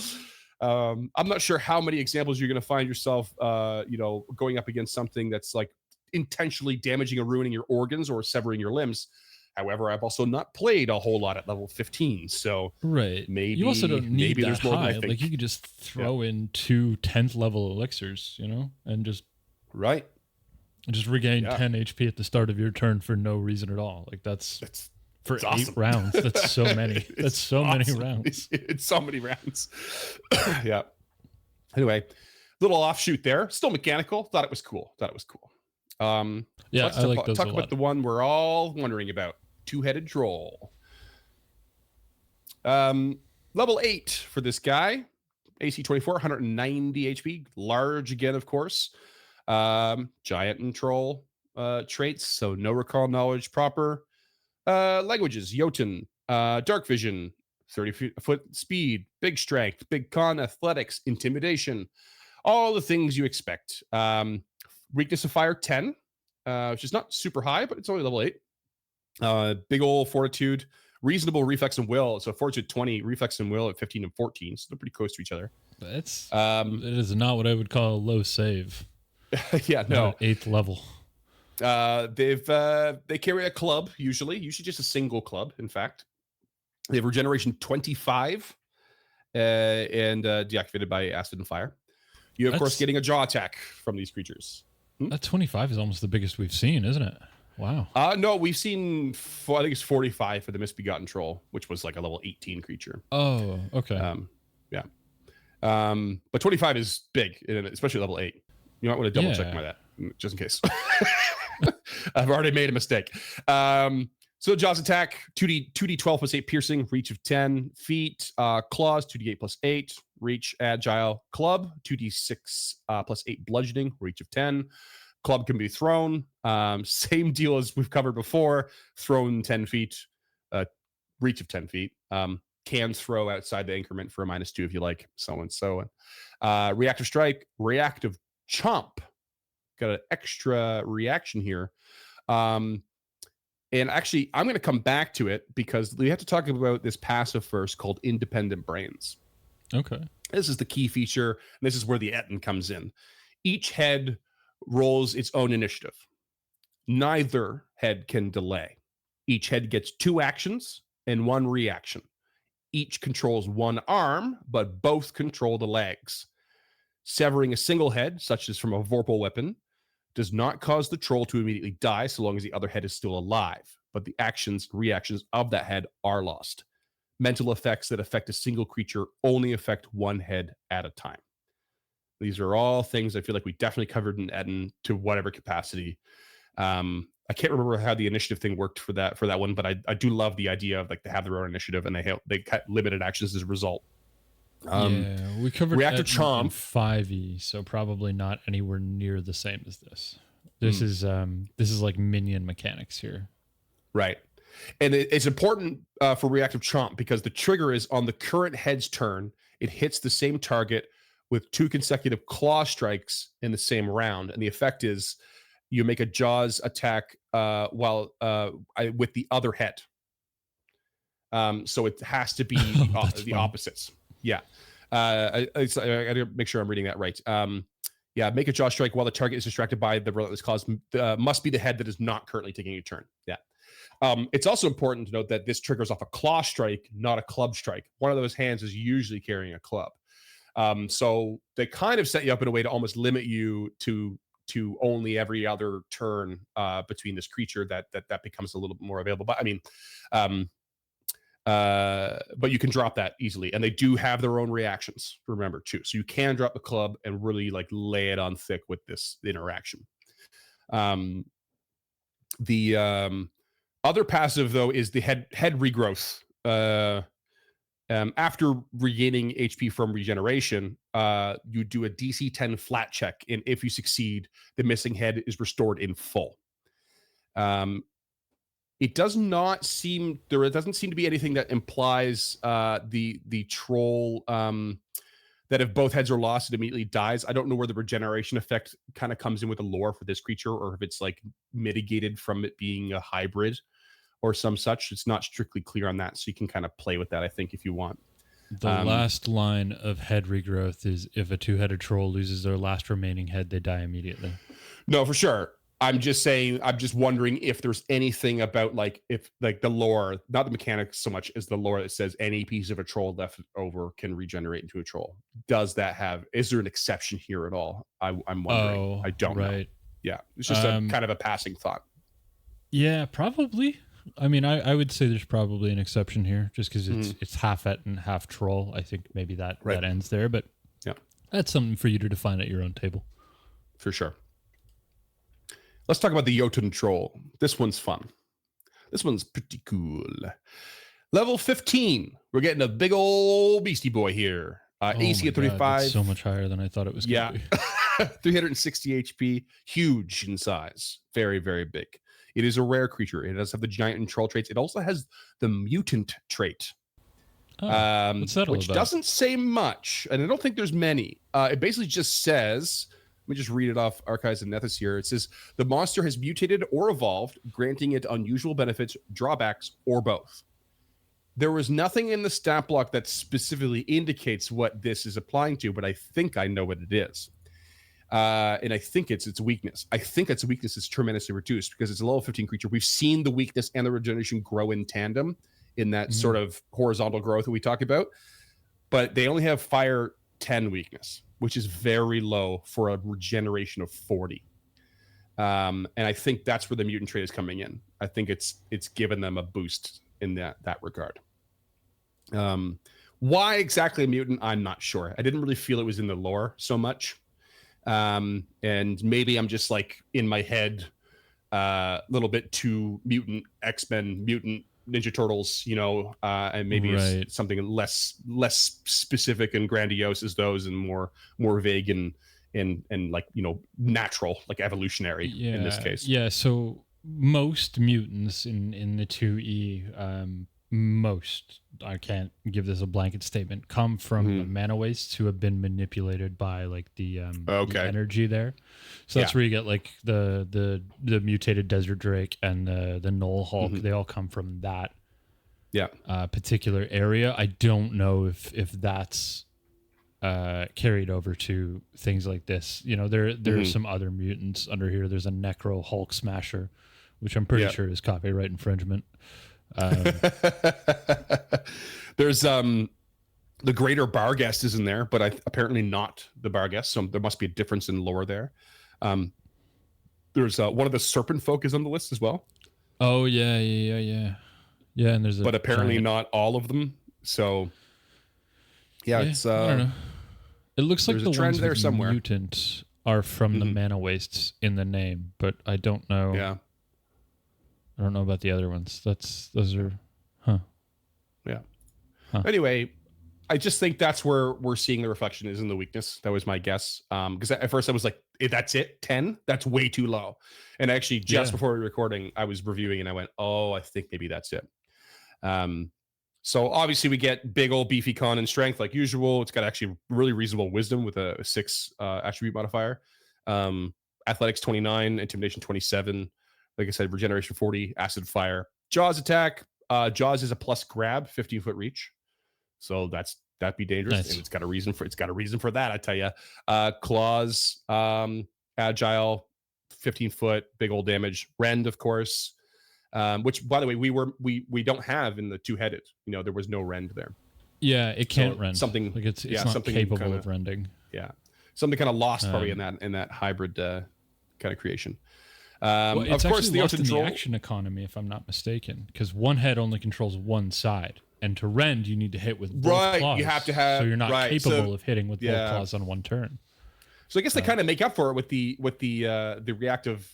I'm not sure how many examples you're going to find yourself, going up against something that's like intentionally damaging or ruining your organs or severing your limbs. However, I've also not played a whole lot at level 15, so right. Maybe you also don't need that there's more high. than I think. Like you could just throw in 2 10th level elixirs, and just regain 10 HP at the start of your turn for no reason at all. Like that's for 8 awesome. rounds. That's so many. That's so awesome. Many rounds. It's so many rounds. Yeah. Anyway, little offshoot there. Still mechanical. Thought it was cool. Let's I like those talk about the one we're all wondering about. 2-headed troll. Level 8 for this guy. AC 24, 190 HP. Large again, of course. Giant and troll traits. So no recall knowledge proper. Languages, Jotun, dark vision, 30-foot speed, big strength, big con, athletics, intimidation, all the things you expect. weakness of fire 10, which is not super high, but it's only level 8. Big old fortitude, reasonable reflex and will. So fortitude 20, reflex and will at 15 and 14. So they're pretty close to each other. That's it is not what I would call a low save. Yeah, no. 8th level. They carry a club usually just a single club. In fact, they have regeneration 25 and deactivated by acid and fire. You of course getting a jaw attack from these creatures. That 25 is almost the biggest we've seen, isn't it? Wow. No, we've seen I think it's 45 for the Misbegotten Troll, which was like a level 18 creature. Oh, okay. Yeah. But 25 is big, especially level 8. You might want to double check that just in case. I've already made a mistake. So Jaws attack, 2d12 plus 8 piercing, reach of 10 feet, claws, 2d8 plus 8, reach, agile, club, 2d6 plus 8 bludgeoning, reach of 10. Club can be thrown. Same deal as we've covered before, thrown 10 feet, reach of 10 feet. Can throw outside the increment for a -2 if you like, so on and so on. Reactive strike, reactive chomp. Got an extra reaction here. And actually, I'm going to come back to it because we have to talk about this passive first called Independent Brains. Okay. This is the key feature. And this is where the Etten comes in. Each head rolls its own initiative. Neither head can delay. Each head gets 2 actions and 1 reaction. Each controls 1 arm, but both control the legs. Severing a single head, such as from a vorpal weapon, does not cause the troll to immediately die so long as the other head is still alive, but the reactions of that head are lost. Mental effects that affect a single creature only affect 1 head at a time. These are all things I feel like we definitely covered in Etten to whatever capacity. I can't remember how the initiative thing worked for that one, but I do love the idea of like they have their own initiative and they cut limited actions as a result. We covered Reactive Chomp 5e, so probably not anywhere near the same as this. This is like minion mechanics here, right? And it's important for Reactive Chomp because the trigger is on the current head's turn. It hits the same target with 2 consecutive claw strikes in the same round, and the effect is you make a Jaws attack with the other head. So it has to be the opposites. Yeah. I gotta make sure I'm reading that right. Make a jaw strike while the target is distracted by the relentless claws. Must be the head that is not currently taking a turn. Yeah. It's also important to note that this triggers off a claw strike, not a club strike. One of those hands is usually carrying a club. So they kind of set you up in a way to almost limit you to only every other turn between this creature that becomes a little bit more available. But I mean, but you can drop that easily, and they do have their own reactions, remember, too. So you can drop the club and really like lay it on thick with this interaction. The other passive, though, is the head regrowth. After regaining HP from regeneration, you do a DC 10 flat check, and if you succeed, the missing head is restored in full. It doesn't seem to be anything that implies the troll that if both heads are lost, it immediately dies. I don't know where the regeneration effect kind of comes in with the lore for this creature, or if it's like mitigated from it being a hybrid or some such. It's not strictly clear on that, so you can kind of play with that, I think, if you want. The last line of head regrowth is if a 2-headed troll loses their last remaining head, they die immediately. No, for sure. I'm just wondering if there's anything about if the lore, not the mechanics so much as the lore that says any piece of a troll left over can regenerate into a troll. Is there an exception here at all? I'm wondering. I don't know. Yeah. It's just a kind of a passing thought. Yeah, probably. I mean, I would say there's probably an exception here just because it's half et and half troll. I think maybe that ends there, but yeah, that's something for you to define at your own table. For sure. Let's talk about the Jotun Troll. This one's fun. This one's pretty cool. Level 15. We're getting a big old beastie boy here. AC at 35. That's so much higher than I thought it was going to be. 360 HP. Huge in size. Very, very big. It is a rare creature. It does have the giant and troll traits. It also has the mutant trait. What's that all which about? Doesn't say much, and I don't think there's many. It basically just says me just read it off Archives of Nethys here. It says the monster has mutated or evolved, granting it unusual benefits, drawbacks, or both. There was nothing in the stat block that specifically indicates what this is applying to, but I think I know what it is. And I think it's its weakness. I think its weakness is tremendously reduced because it's a level 15 creature. We've seen the weakness and the regeneration grow in tandem in that sort of horizontal growth that we talk about. But they only have fire 10 weakness, which is very low for a regeneration of 40. And I think that's where the mutant trait is coming in. I think it's given them a boost in that regard. Why exactly a mutant, I'm not sure. I didn't really feel it was in the lore so much. And maybe I'm just like in my head a little bit too mutant X-Men, mutant Ninja Turtles, and maybe it's something less specific and grandiose as those, and more vague and like natural, like evolutionary in this case. Yeah. So most mutants in the 2E, most, I can't give this a blanket statement, come from the mana wastes who have been manipulated by like the energy there. So that's where you get like the mutated Desert Drake and the Null Hulk. They all come from that particular area. I don't know if that's carried over to things like this. There are some other mutants under here. There's a Necro Hulk Smasher, which I'm pretty sure is copyright infringement. There's the greater Barghest is in there, but apparently not the Barghest, so there must be a difference in lore there. There's one of the Serpent Folk is on the list as well. Oh yeah, and there's but apparently not all of them. So it's I don't know. It looks like the trend ones there with somewhere. Mutant are from the mana wastes in the name, but I don't know. Yeah. I don't know about the other ones. Those are, Anyway, I just think that's where we're seeing the reflection is in the weakness. That was my guess. Because at first I was like, that's it? 10? That's way too low. And actually, just before we were recording, I was reviewing and I went, oh, I think maybe that's it. So obviously we get big old beefy con and strength like usual. It's got actually really reasonable wisdom with a 6 attribute modifier. Athletics 29, intimidation 27. Like I said, regeneration 40, acid fire. Jaws attack. Jaws is a plus grab, 15-foot reach. So that'd be dangerous. Nice. And it's got a reason for that, I tell you. Claws, agile, 15-foot, big old damage. Rend, of course. Which, by the way, we don't have in the two-headed. There was no rend there. Yeah, it can't rend. Something like it's not something capable of rending. Yeah, something kind of lost probably in that hybrid kind of creation. It's of course, actually lost in the action economy, if I'm not mistaken, because one head only controls one side, and to rend you need to hit with both claws. You have to have, so you're not capable of hitting with both claws on one turn. So I guess they kind of make up for it with the reactive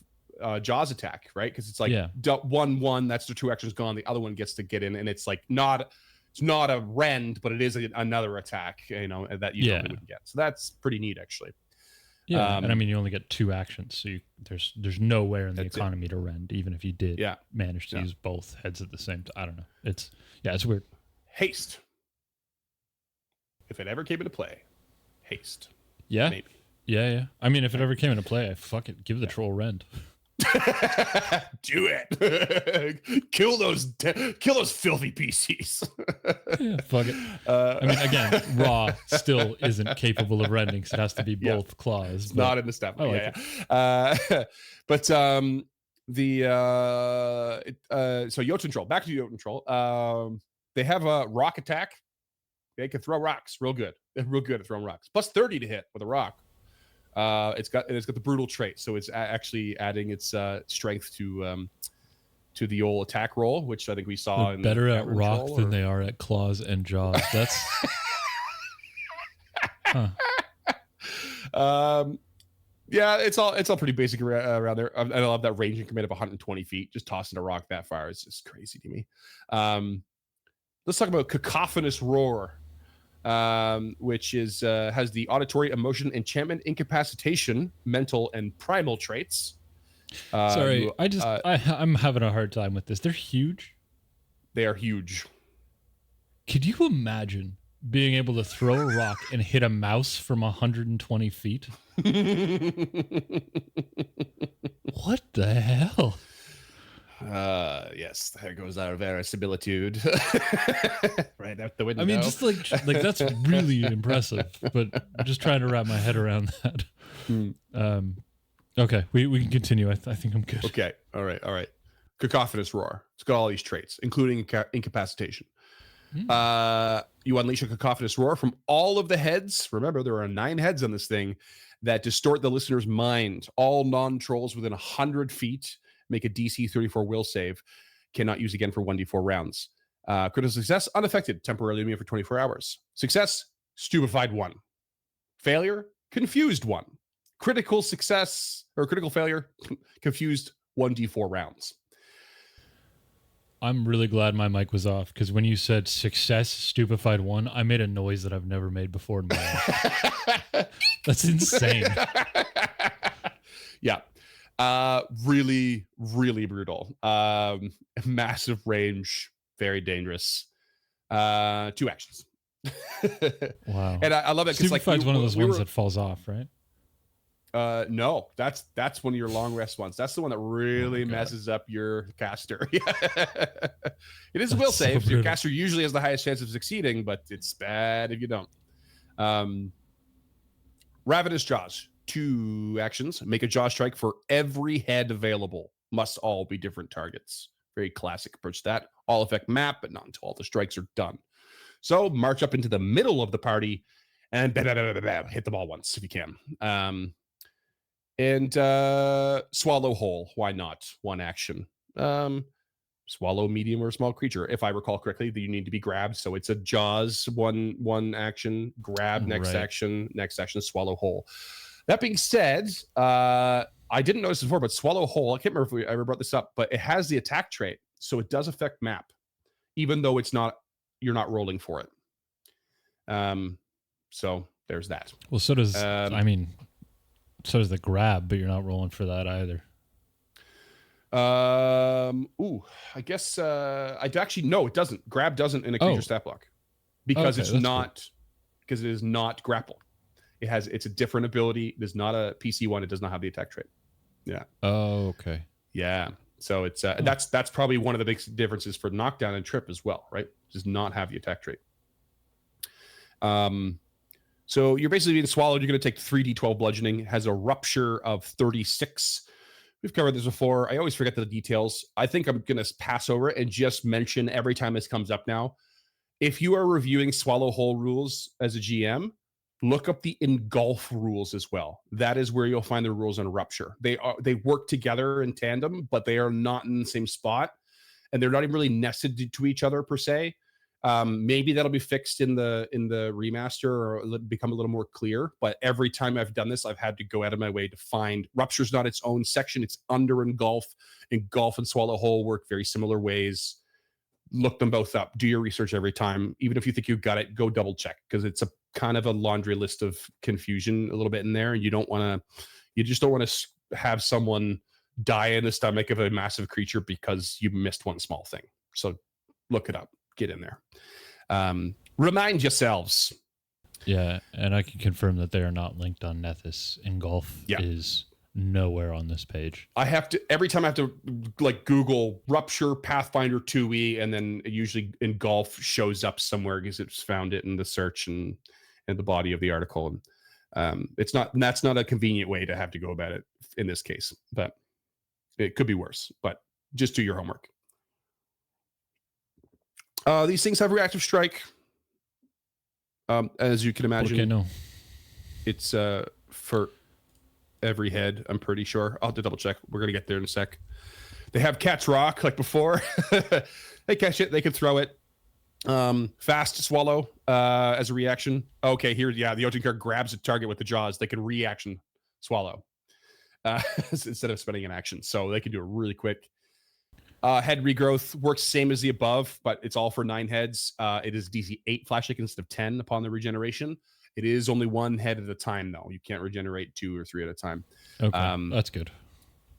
Jaws attack, right? Because it's like 1/1, that's the 2 actions gone. The other one gets to get in, and it's like it's not a rend, but it is another attack, that you normally wouldn't get. So that's pretty neat, actually. Yeah, and I mean, you only get 2 actions, so there's nowhere in the economy to rend, even if you did manage to use both heads at the same time. I don't know. It's weird. Haste. If it ever came into play, haste. Yeah, maybe. Yeah. I mean, if it ever came into play, give the troll rend. Do it. Kill those filthy PCs. Yeah, fuck it. I mean, again, raw still isn't capable of rending, so it has to be both claws. It's not in the stuff. But so Jotun Troll. Back to Jotun Troll. They have a rock attack. They can throw rocks real good. They're real good at throwing rocks. Plus 30 to hit with a rock. It's got the brutal trait, so it's actually adding its strength to the old attack roll, which I think we saw. They're better at rock than they are at claws and jaws. That's it's all pretty basic around there. I love that range increment of 120 feet. Just tossing a rock that far is just crazy to me. Let's talk about Cacophonous Roar. Which is has the auditory, emotion, enchantment, incapacitation, mental, and primal traits. Sorry, I'm having a hard time with this. They're huge. They are huge. Could you imagine being able to throw a rock and hit a mouse from 120 feet. What the hell? Yes, there goes our verisimilitude. Right out the window. I mean, just like that's really impressive, but I'm just trying to wrap my head around that. Okay, we can continue. I think I'm good. Okay, all right. Cacophonous roar. It's got all these traits, including incapacitation. You unleash a cacophonous roar from all of the heads. Remember, there are 9 heads on this thing that distort the listener's mind. All non-trolls within 100 feet make a DC 34 will save. Cannot use again for 1d4 rounds. Critical success, unaffected. Temporarily immune for 24 hours. Success, stupefied 1. Failure, confused 1. Critical success or critical failure, confused 1d4 rounds. I'm really glad my mic was off, because when you said success, stupefied 1, I made a noise that I've never made before in my life. That's insane. Yeah. Really, really brutal. Massive range, very dangerous. 2 actions. Wow. And I love it. Stupefied's one of those ones that falls off, right? No, that's one of your long rest ones. That's the one that really messes up your caster. It is a will save. So your caster usually has the highest chance of succeeding, but it's bad if you don't. Ravenous Jaws. 2 actions. Make a jaw strike for every head available. Must all be different targets. Very classic approach to that. All affect map, but not until all the strikes are done. So march up into the middle of the party and hit the ball once if you can. And swallow whole. Why not? 1 action. Swallow medium or small creature. If I recall correctly, you need to be grabbed. So it's a jaws, one action, grab, next action, swallow whole. That being said, I didn't notice before, but swallow whole, I can't remember if we ever brought this up, but it has the attack trait. So it does affect map, even though you're not rolling for it. So there's that. Well, so does, so does the grab, but you're not rolling for that either. I guess no, it doesn't. Grab doesn't in a creature stat block because it is not grapple. It's a different ability. It is not a PC one. It does not have the attack trait. Yeah. Oh, okay. Yeah. So it's that's probably one of the big differences for knockdown and trip as well, right? Does not have the attack trait. So you're basically being swallowed. You're going to take 3d12 bludgeoning. It has a rupture of 36. We've covered this before. I always forget the details. I think I'm going to pass over it and just mention every time this comes up now. If you are reviewing swallow whole rules as a GM, look up the engulf rules as well. That is where you'll find the rules on rupture. They work together in tandem, but they are not in the same spot, and they're not even really nested to each other per se. Maybe that'll be fixed in the remaster or become a little more clear. But every time I've done this, I've had to go out of my way to find rupture's not its own section. It's under engulf. Engulf and swallow whole work very similar ways. Look them both up. Do your research every time. Even if you think you've got it, go double check, because it's a kind of a laundry list of confusion a little bit in there. And you just don't want to have someone die in the stomach of a massive creature because you missed one small thing. So look it up. Get in there. Remind yourselves. Yeah, and I can confirm that they are not linked on Nethys. Engulf is nowhere on this page. Every time I have to Google rupture Pathfinder 2e, and then usually engulf shows up somewhere because it's found it in the search and the body of the article. And that's not a convenient way to have to go about it in this case, but it could be worse. But just do your homework. These things have reactive strike. As you can imagine. Okay, no. It's for every head, I'm pretty sure. I'll have to double check. We're going to get there in a sec. They have catch rock like before. They catch it. They can throw it. Fast swallow as a reaction. Okay, here, the Jotun card grabs a target with the jaws. They can reaction swallow instead of spending an action. So they can do it really quick. Head regrowth works same as the above, but it's all for 9 heads. It is DC 8 flashlight instead of 10 upon the regeneration. It is only 1 head at a time, though. You can't regenerate 2 or 3 at a time. Okay, that's good.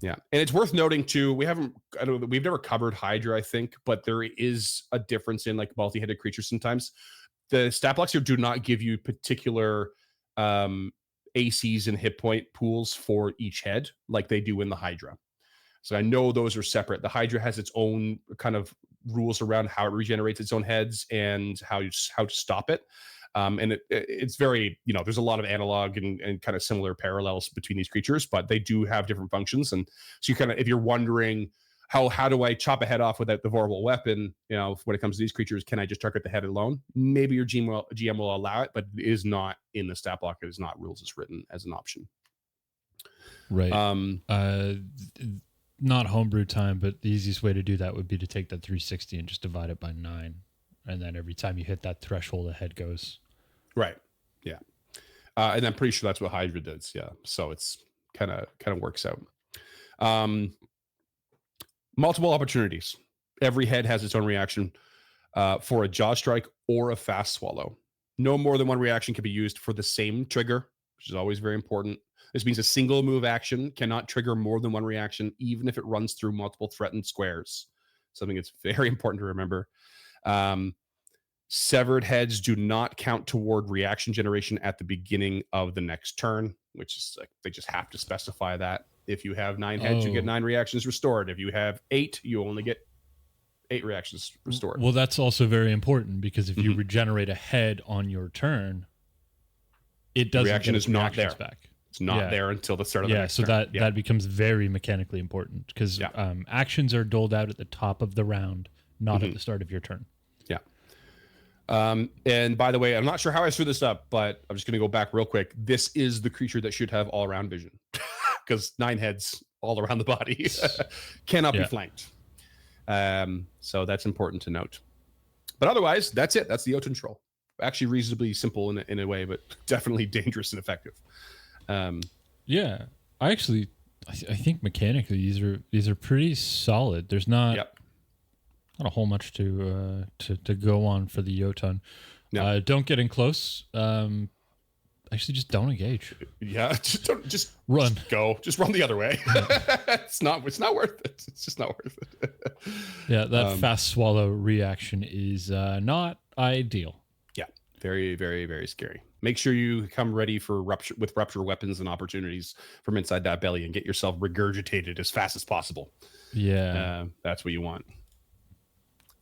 Yeah, and it's worth noting too. We've never covered Hydra, I think, but there is a difference in multi-headed creatures sometimes. the stat blocks here do not give you particular ACs and hit point pools for each head like they do in the Hydra. So I know those are separate. The Hydra has its own kind of rules around how it regenerates its own heads and how to stop it. And it's very, there's a lot of analog and kind of similar parallels between these creatures, but they do have different functions. And so you kind of, if you're wondering how do I chop a head off without the vulnerable weapon, when it comes to these creatures, can I just target the head alone? Maybe your GM will allow it, but it is not in the stat block. It is not rules as written as an option. Right. Not homebrew time, but the easiest way to do that would be to take that 360 and just divide it by 9. And then every time you hit that threshold, a head goes. Right. Yeah. And I'm pretty sure that's what Hydra does. Yeah. So it's kind of works out. Multiple opportunities. Every head has its own reaction for a jaw strike or a fast swallow. No more than one reaction can be used for the same trigger, which is always very important. This means a single move action cannot trigger more than one reaction, even if it runs through multiple threatened squares. Something that's very important to remember. Severed heads do not count toward reaction generation at the beginning of the next turn, which is like they just have to specify that. If you have 9 heads, you get 9 reactions restored. If you have 8, you only get 8 reactions restored. Well, that's also very important because if you regenerate a head on your turn, it doesn't reaction get its is not there. back. It's not there until the start of the next turn. turn. That becomes very mechanically important because actions are doled out at the top of the round, not at the start of your turn. Yeah. And by the way, I'm not sure how I screwed this up, but I'm just going to go back real quick. This is the creature that should have all-around vision because 9 heads all around the body cannot be flanked. So that's important to note. But otherwise, that's it. That's the Jotun Troll. Actually reasonably simple in a way, but definitely dangerous and effective. I think mechanically these are pretty solid. There's not a whole much to go on for the Jotun. No. Don't get in close. Actually, just don't engage. Yeah, just run. Just go. Just run the other way. It's not worth it. It's just not worth it. Yeah, that fast swallow reaction is not ideal. Yeah, very, very, very scary. Make sure you come ready for rupture weapons and opportunities from inside that belly and get yourself regurgitated as fast as possible. Yeah, that's what you want.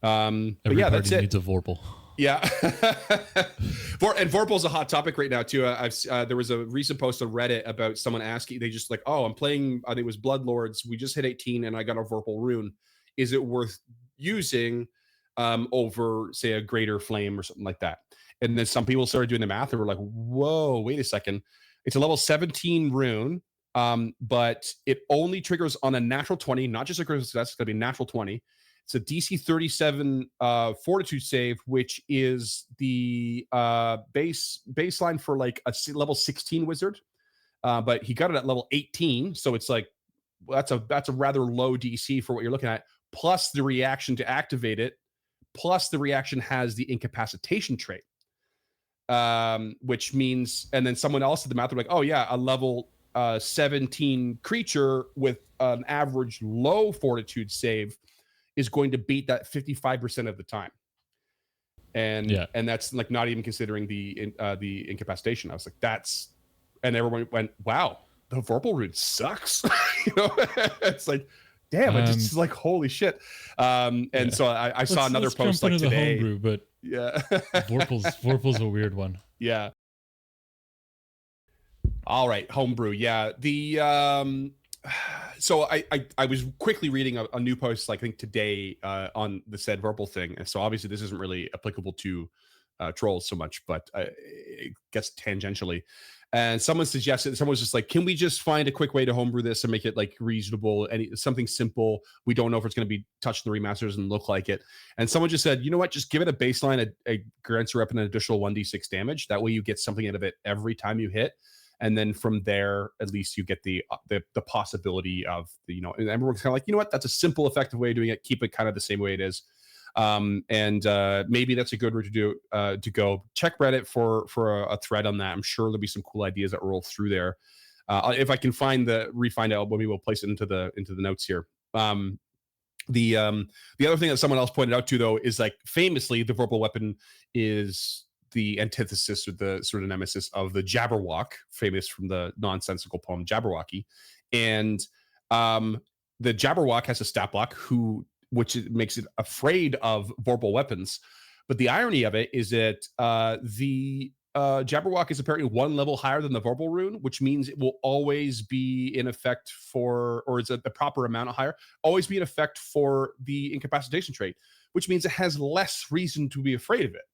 Every but yeah, that's party it. Needs a Vorpal. Yeah. And Vorpal's a hot topic right now too. There was a recent post on Reddit about someone asking, they just like, I'm playing, I think it was Bloodlords. We just hit 18 and I got a Vorpal rune. Is it worth using over say a Greater Flame or something like that? And then some people started doing the math and were like, whoa, wait a second. It's a level 17 rune, but it only triggers on a natural 20, not just a critical success. It's going to be natural 20. It's a DC 37 Fortitude save, which is the baseline for like a level 16 wizard. But he got it at level 18, so it's like that's a rather low DC for what you're looking at. Plus the reaction to activate it, plus the reaction has the incapacitation trait, which means, and then someone else did the math. They're like, oh yeah, a level 17 creature with an average low Fortitude save is going to beat that 55% of the time. And that's like not even considering the incapacitation. I was like, that's, and everyone went, wow, the Vorpal rune sucks. It's like, damn, it's just like, holy shit. So I saw another post like today. Homebrew, but Vorpal's a weird one. Yeah. All right, Homebrew. Yeah. So I was quickly reading a new post, like I think today, on the said Vorpal thing. And so obviously this isn't really applicable to trolls so much, but I guess tangentially. And someone was just like, can we just find a quick way to homebrew this and make it like reasonable and something simple? We don't know if it's going to be touched in the remasters and look like it. And someone just said, you know what, just give it a baseline, a grants you up an additional 1d6 damage. That way you get something out of it every time you hit. And then from there, at least you get the possibility of and everyone's kind of like, you know what, that's a simple, effective way of doing it. Keep it kind of the same way it is. Maybe that's a good route to go. Check Reddit for a thread on that. I'm sure there'll be some cool ideas that roll through there. If I can find out, maybe we'll place it into the notes here. The other thing that someone else pointed out too, though, is like famously the Vorpal weapon is the antithesis or the sort of nemesis of the Jabberwock, famous from the nonsensical poem Jabberwocky. And the Jabberwock has a stat block which makes it afraid of vorpal weapons. But the irony of it is that the Jabberwock is apparently one level higher than the vorpal rune, which means it will always be in effect or is it the proper amount higher, always be in effect for the incapacitation trait, which means it has less reason to be afraid of it,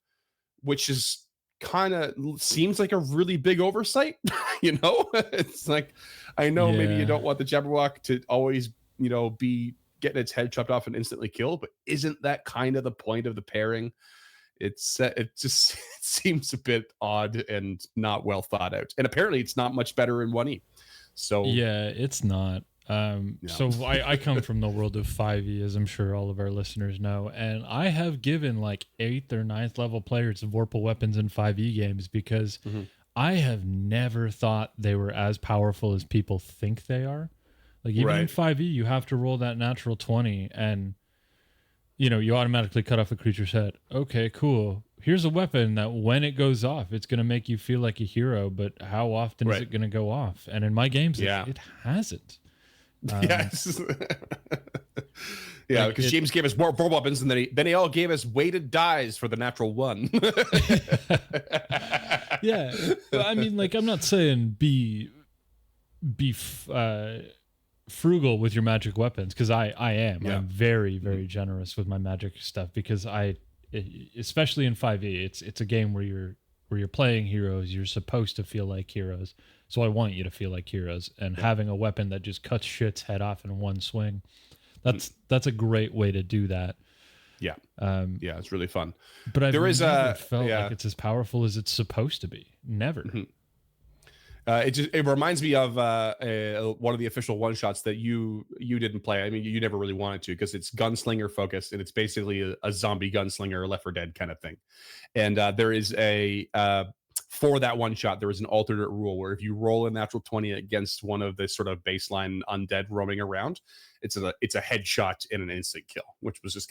which is kind of seems like a really big oversight. It's like, I know maybe you don't want the Jabberwock to always, be getting its head chopped off and instantly killed, but isn't that kind of the point of the pairing? It seems a bit odd and not well thought out, and apparently it's not much better in 1E. So yeah, it's not. So I come from the world of 5e, as I'm sure all of our listeners know, and I have given like 8th or 9th level players vorpal weapons in 5e games because I have never thought they were as powerful as people think they are. Like even in 5e, you have to roll that natural 20 and you automatically cut off a creature's head. Okay, cool. Here's a weapon that when it goes off, it's going to make you feel like a hero, but how often is it going to go off? And in my games, it hasn't. Yes. Yeah, because James gave us more weapons, and then he all gave us weighted dies for the natural 1. Yeah. I mean, like, I'm not saying be frugal with your magic weapons, because I am. I'm very, very generous with my magic stuff because especially in 5e, it's a game where you're playing heroes. You're supposed to feel like heroes. So I want you to feel like heroes, and having a weapon that just cuts shit's head off in one swing, that's a great way to do that. Yeah. It's really fun. But I've never felt like it's as powerful as it's supposed to be. Never. It reminds me of one of the official one shots that you didn't play. I mean, you never really wanted to because it's gunslinger focused, and it's basically a zombie gunslinger, Left 4 Dead kind of thing. And there is for that one shot, there is an alternate rule where if you roll a natural 20 against one of the sort of baseline undead roaming around, it's a headshot and an instant kill, which was just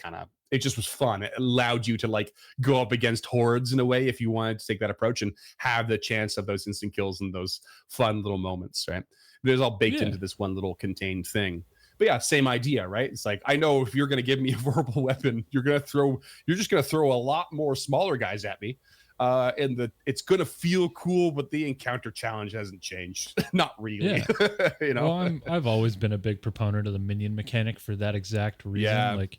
it just was fun. It allowed you to like go up against hordes in a way if you wanted to take that approach and have the chance of those instant kills and those fun little moments, right? It was all baked into this one little contained thing. But yeah, same idea, right? It's like, I know if you're going to give me a verbal weapon, you're just going to throw a lot more smaller guys at me. And it's going to feel cool, but the encounter challenge hasn't changed. Not really. Yeah. Well, I've always been a big proponent of the minion mechanic for that exact reason.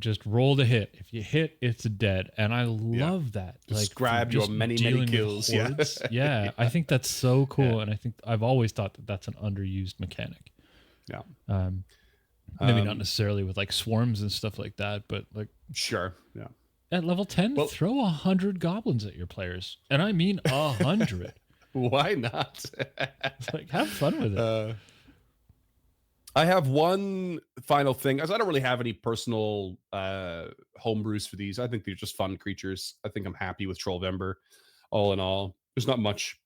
Just roll the hit. If you hit, it's dead. And I love that. Just grab your many kills. Yeah. I think that's so cool. And I think I've always thought that that's an underused mechanic. Yeah. Maybe not necessarily with like swarms and stuff like that, but like. Sure. Yeah. At level 10, throw 100 goblins at your players. And I mean 100. Why not? Like, have fun with it. I have one final thing, as I don't really have any personal homebrews for these. I think they're just fun creatures. I think I'm happy with Trollvember. All in all, there's not much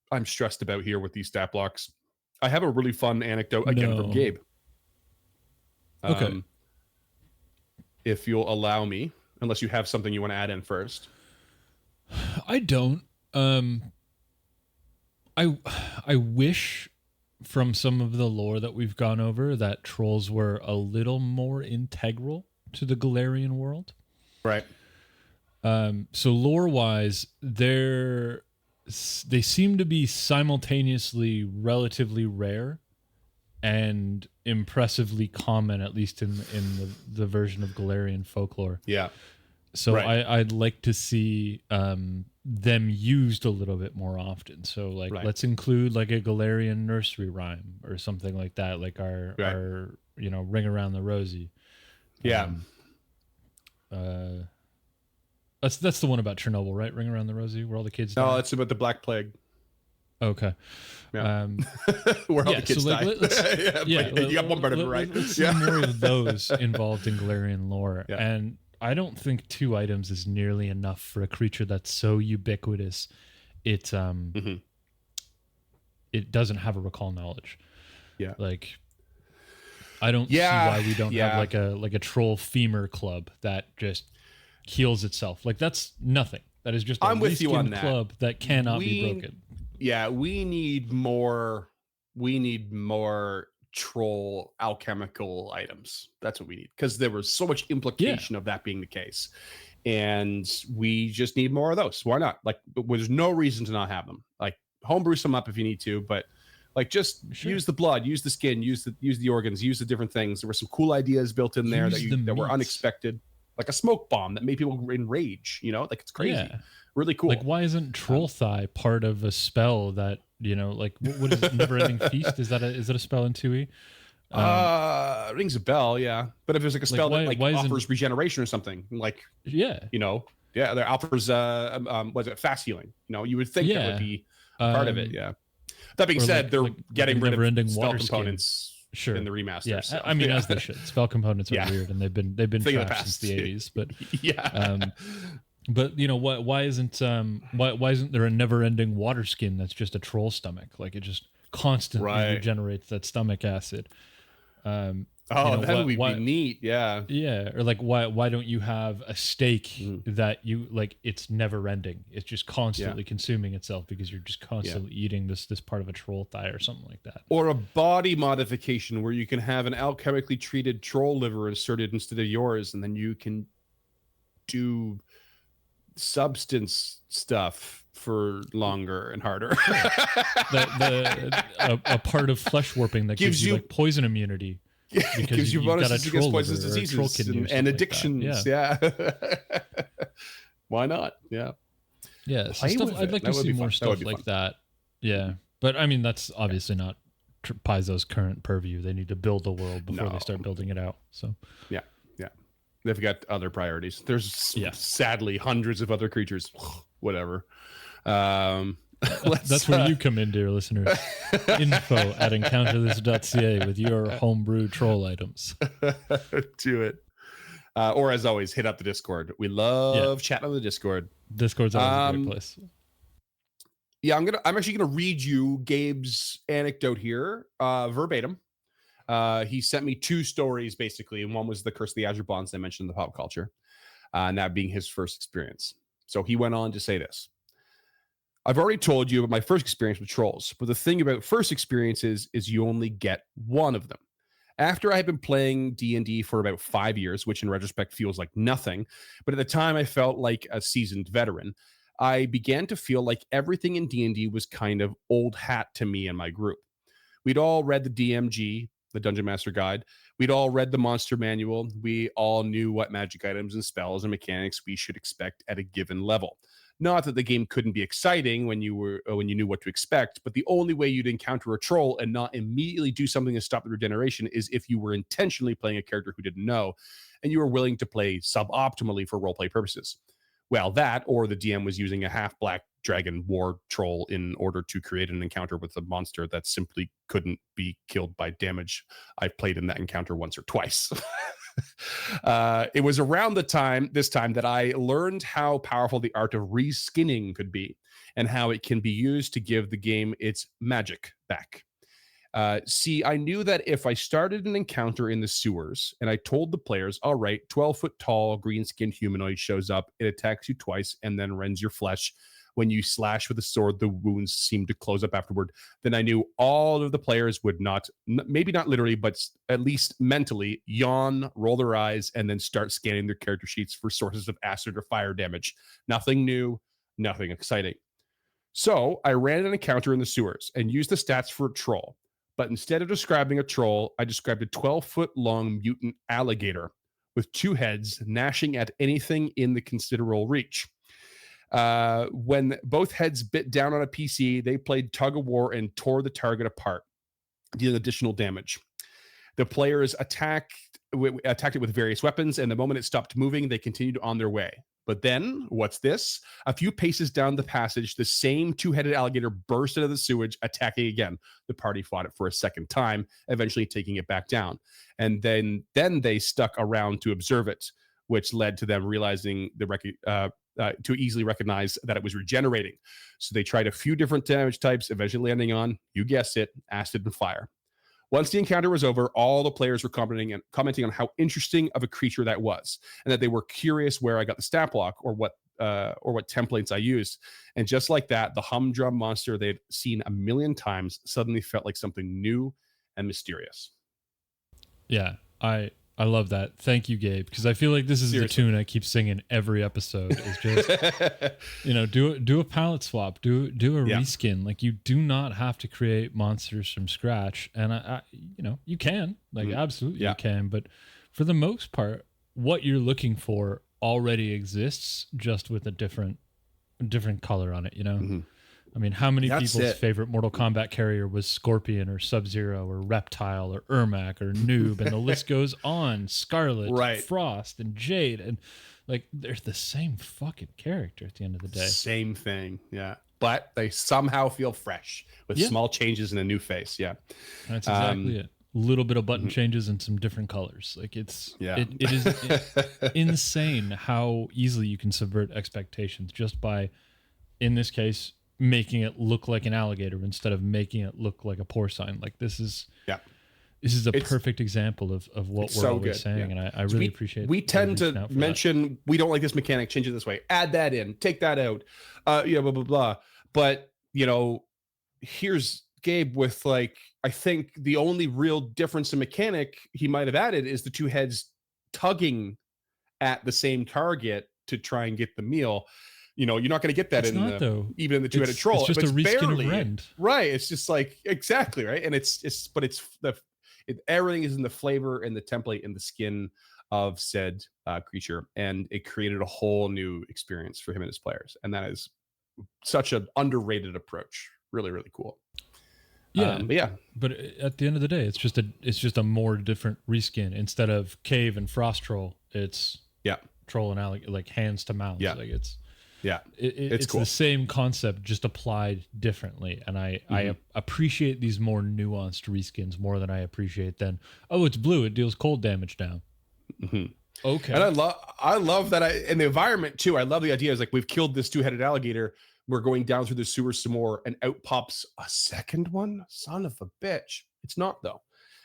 I'm stressed about here with these stat blocks. I have a really fun anecdote again from Gabe. Okay. If you'll allow me. Unless you have something you want to add in first. I don't. I wish from some of the lore that we've gone over that trolls were a little more integral to the Galarian world. Right. So lore-wise, they seem to be simultaneously relatively rare and impressively common, at least in the version of Galarian folklore. Yeah. So I'd like to see them used a little bit more often. So like let's include like a Galarian nursery rhyme or something like that, like our Ring Around the Rosie. Yeah. That's the one about Chernobyl, right? Ring Around the Rosie, where all the kids die. No, it's about the Black Plague. Okay. Yeah. Where all the kids die. You got one part of it right. Let's see more of those involved in Galarian lore. Yeah. And I don't think 2 items is nearly enough for a creature that's so ubiquitous. It doesn't have a recall knowledge. Yeah. Like I don't see why we don't have like a troll femur club that just heals itself. Like that's nothing. That is just a I'm with you on reskin that. club that cannot be broken. Yeah, we need more troll alchemical items. That's what we need, because there was so much implication of that being the case. And we just need more of those. Why not? Like, there's no reason to not have them. Like, homebrew some up if you need to, but like, just use the blood, use the skin, use the organs, use the different things. There were some cool ideas built in there that were unexpected, like a smoke bomb that made people enrage. You know, like, it's crazy, really cool. Like, why isn't troll thigh part of a spell that, you know, like, what is Never Ending Feast? Is it a spell in 2e? Rings a bell, yeah. But if there's like a spell that offers regeneration or something, like, you know, that offers was it fast healing? You know, you would think that would be part of it, yeah. That being said, they're getting rid of spell components in the remaster. Yeah, so, I mean, as they should. Spell components are weird, and they've been trashed since the 80s. But but you know, why isn't there a never-ending water skin that's just a troll stomach? Like, it just constantly regenerates that stomach acid. That would be neat. Yeah. Or like, why don't you have a steak that you like? It's never ending. It's just constantly consuming itself because you're just constantly eating this part of a troll thigh or something like that. Or a body modification where you can have an alchemically treated troll liver inserted instead of yours, and then you can do substance stuff for longer and harder. A part of flesh warping that gives you like poison immunity. Because gives you bonuses against poisonous diseases and addictions. Like Why not? Yeah. So I'd like to see more stuff like that. Yeah. But I mean, that's obviously not Paizo's current purview. They need to build the world before they start building it out. So yeah. They've got other priorities. There's sadly hundreds of other creatures. Whatever. That's where you come in, dear listeners. info@encounterthis.ca with your homebrew troll items. Do it. Or as always, hit up the Discord. We love chatting on the Discord. Discord's always a great place. Yeah, I'm actually gonna read you Gabe's anecdote here, verbatim. He sent me 2 stories basically, and one was the Curse of the Azure Bonds I mentioned in the pop culture, and that being his first experience. So he went on to say this. I've already told you about my first experience with trolls, but the thing about first experiences is you only get one of them. After I had been playing D&D for about 5 years, which in retrospect feels like nothing, but at the time I felt like a seasoned veteran, I began to feel like everything in D&D was kind of old hat to me and my group. We'd all read the DMG, the Dungeon Master Guide. We'd all read the Monster Manual. We all knew what magic items and spells and mechanics we should expect at a given level. Not that the game couldn't be exciting when you knew what to expect, but the only way you'd encounter a troll and not immediately do something to stop the regeneration is if you were intentionally playing a character who didn't know, and you were willing to play suboptimally for roleplay purposes. Well, that, or the DM was using a half-black dragon war troll in order to create an encounter with a monster that simply couldn't be killed by damage. I've played in that encounter once or twice. It was around this time that I learned how powerful the art of reskinning could be and how it can be used to give the game its magic back. See, I knew that if I started an encounter in the sewers and I told the players, all right, 12-foot tall, green-skinned humanoid shows up, it attacks you twice and then rends your flesh. When you slash with a sword, the wounds seem to close up afterward. Then I knew all of the players would not, maybe not literally, but at least mentally, yawn, roll their eyes, and then start scanning their character sheets for sources of acid or fire damage. Nothing new, nothing exciting. So I ran an encounter in the sewers and used the stats for a troll. But instead of describing a troll, I described a 12-foot-long mutant alligator with 2 heads gnashing at anything in the considerable reach. When both heads bit down on a PC, they played tug of war and tore the target apart, dealing additional damage. The players attacked it with various weapons, and the moment it stopped moving, they continued on their way. But then, what's this? A few paces down the passage, the same 2-headed alligator burst into the sewage, attacking again. The party fought it for a second time, eventually taking it back down. And then they stuck around to observe it, which led to them realizing to easily recognize that it was regenerating. So they tried a few different damage types, eventually landing on, you guessed it, acid and fire. Once the encounter was over, all the players were commenting on how interesting of a creature that was, and that they were curious where I got the stat block or what what templates I used. And just like that, the humdrum monster they'd seen a million times suddenly felt like something new and mysterious. Yeah, I love that. Thank you, Gabe, because I feel like this is Seriously. the tune I keep singing every episode. Is just do a palette swap, do a reskin. Like, you do not have to create monsters from scratch, and I you can, like, absolutely you can, but for the most part, what you're looking for already exists, just with a different color on it. I mean, how many people's favorite Mortal Kombat carrier was Scorpion or Sub-Zero or Reptile or Ermac or Noob, and the list goes on. Scarlet, Frost, and Jade, and like, they're the same fucking character at the end of the day. Same thing, yeah. But they somehow feel fresh with small changes in a new face. Yeah, that's exactly it. A little bit of button changes and some different colors. Like, it is insane how easily you can subvert expectations just by, in this case, making it look like an alligator instead of making it look like a porcine. Like, this is a perfect example of what we're always saying, and I really appreciate it. We tend to mention we don't like this mechanic, change it this way, add that in, take that out, blah blah blah. But here's Gabe with, like, I think the only real difference in mechanic he might have added is the two heads tugging at the same target to try and get the meal. You're not going to get that even in the two-headed troll. It's just a reskin of Rend. Right. It's just like, exactly right. And everything is in the flavor and the template and the skin of said creature, and it created a whole new experience for him and his players. And that is such an underrated approach. Really, really cool. Yeah, but at the end of the day, it's just a more different reskin. Instead of Cave and Frost Troll, it's Troll and Alligator, like hands to mouth. Like, it's cool. The same concept, just applied differently, and I appreciate these more nuanced reskins more than I appreciate it's blue, it deals cold damage now. Okay. And I love that. In the environment too, I love the idea is, like, we've killed this two-headed alligator, we're going down through the sewers some more, and out pops a second one. Son of a bitch. It's not, though.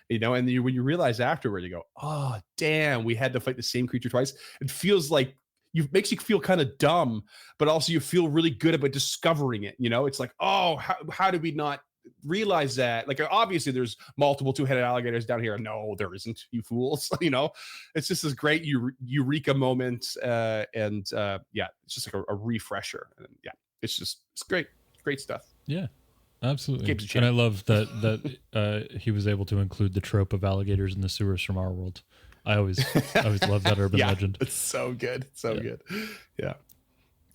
And when you realize afterward, you go, oh damn, we had to fight the same creature twice. It feels like makes you feel kind of dumb, but also you feel really good about discovering it. It's like, oh, how did we not realize that? Like, obviously there's multiple two-headed alligators down here. No, there isn't, you fools. It's just this great eureka moment. It's just like a refresher. And it's great stuff. Yeah, absolutely. And I love that he was able to include the trope of alligators in the sewers from our world. I always love that urban legend. It's so good. Good. Yeah.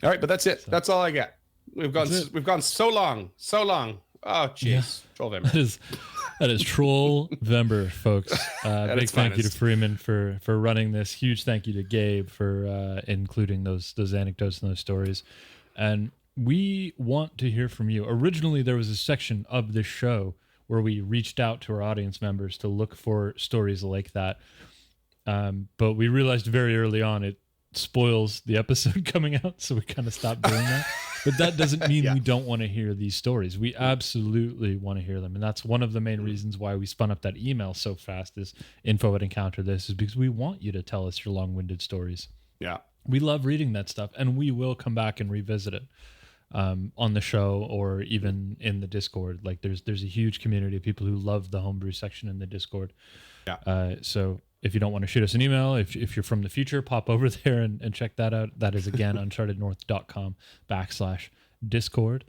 All right, but that's it. That's all I got. We've gone so long. Oh, jeez. Yeah. Trollvember. That is Trollvember, folks. Big thank you to Freeman for running this. Huge thank you to Gabe for including those anecdotes and those stories. And we want to hear from you. Originally, there was a section of this show where we reached out to our audience members to look for stories like that. But we realized very early on it spoils the episode coming out, so we kind of stopped doing that. But that doesn't mean we don't want to hear these stories. We absolutely want to hear them, and that's one of the main reasons why we spun up that email so fast. Is info@encounterthis, is because we want you to tell us your long-winded stories. Yeah, we love reading that stuff, and we will come back and revisit it on the show or even in the Discord. Like, there's a huge community of people who love the homebrew section in the Discord. Yeah. So if you don't want to shoot us an email, if you're from the future, pop over there and check that out. That is, again, unchartednorth.com/Discord.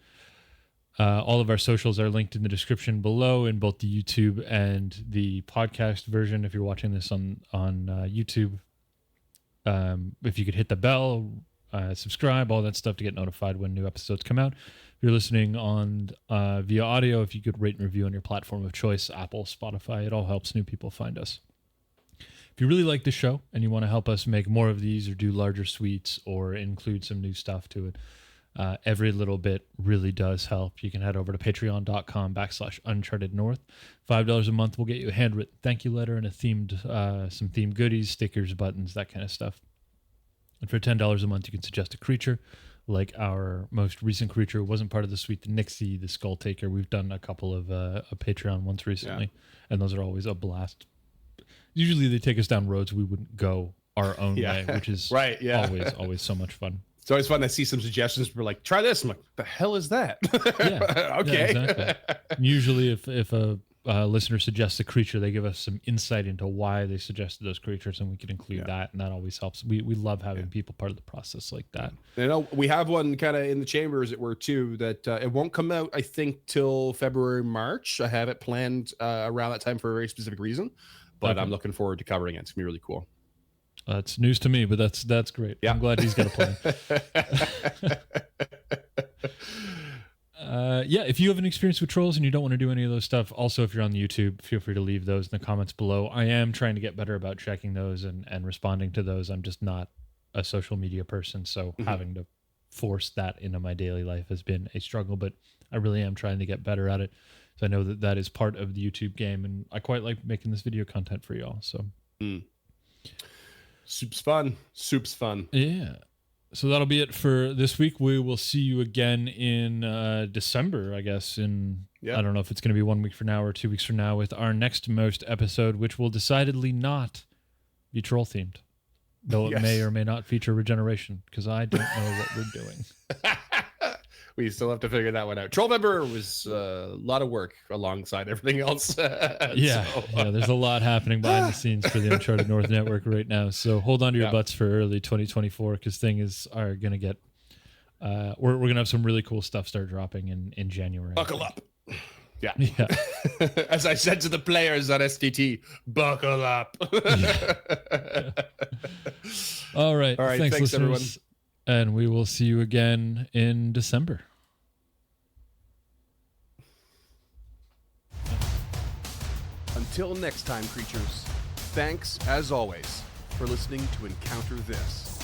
All of our socials are linked in the description below in both the YouTube and the podcast version. If you're watching this on YouTube, if you could hit the bell, subscribe, all that stuff to get notified when new episodes come out. If you're listening on via audio, if you could rate and review on your platform of choice, Apple, Spotify, it all helps new people find us. If you really like the show and you want to help us make more of these or do larger suites or include some new stuff to it, every little bit really does help. You can head over to patreon.com/unchartednorth. $5 a month will get you a handwritten thank you letter and some themed goodies, stickers, buttons, that kind of stuff. And for $10 a month, you can suggest a creature, like our most recent creature wasn't part of the suite, the Nixie, the Skull Taker. We've done a couple of a Patreon ones recently, and those are always a blast. Usually they take us down roads we wouldn't go our own way, which is always so much fun. It's always fun to see some suggestions. We're like, try this. I'm like, the hell is that? Yeah. Okay. Yeah, exactly. Usually if a listener suggests a creature, they give us some insight into why they suggested those creatures, and we can include that, and that always helps. We love having people part of the process like that. You know, we have one kind of in the chamber, as it were, too, that it won't come out, I think, till February, March. I have it planned around that time for a very specific reason, but I'm looking forward to covering it. It's gonna be really cool. That's news to me, but that's great. Yeah. I'm glad he's got a plan. If you have an experience with trolls and you don't want to do any of those stuff, also if you're on YouTube, feel free to leave those in the comments below. I am trying to get better about checking those and responding to those. I'm just not a social media person, so having to force that into my daily life has been a struggle, but I really am trying to get better at it. So I know that is part of the YouTube game, and I quite like making this video content for y'all. So Soup's fun. Yeah. So that'll be it for this week. We will see you again in December, I guess. I don't know if it's going to be 1 week from now or 2 weeks from now with our next most episode, which will decidedly not be troll themed, though it may or may not feature regeneration, because I don't know what we're doing. We still have to figure that one out. Trollvember was a lot of work alongside everything else. Yeah, there's a lot happening behind the scenes for the Uncharted North Network right now. So hold on to your butts for early 2024, because things are going to get... we're going to have some really cool stuff start dropping in January. Buckle up. Yeah. As I said to the players on STT, buckle up. All right. Thanks everyone. And we will see you again in December. Until next time, creatures, thanks, as always, for listening to Encounter This.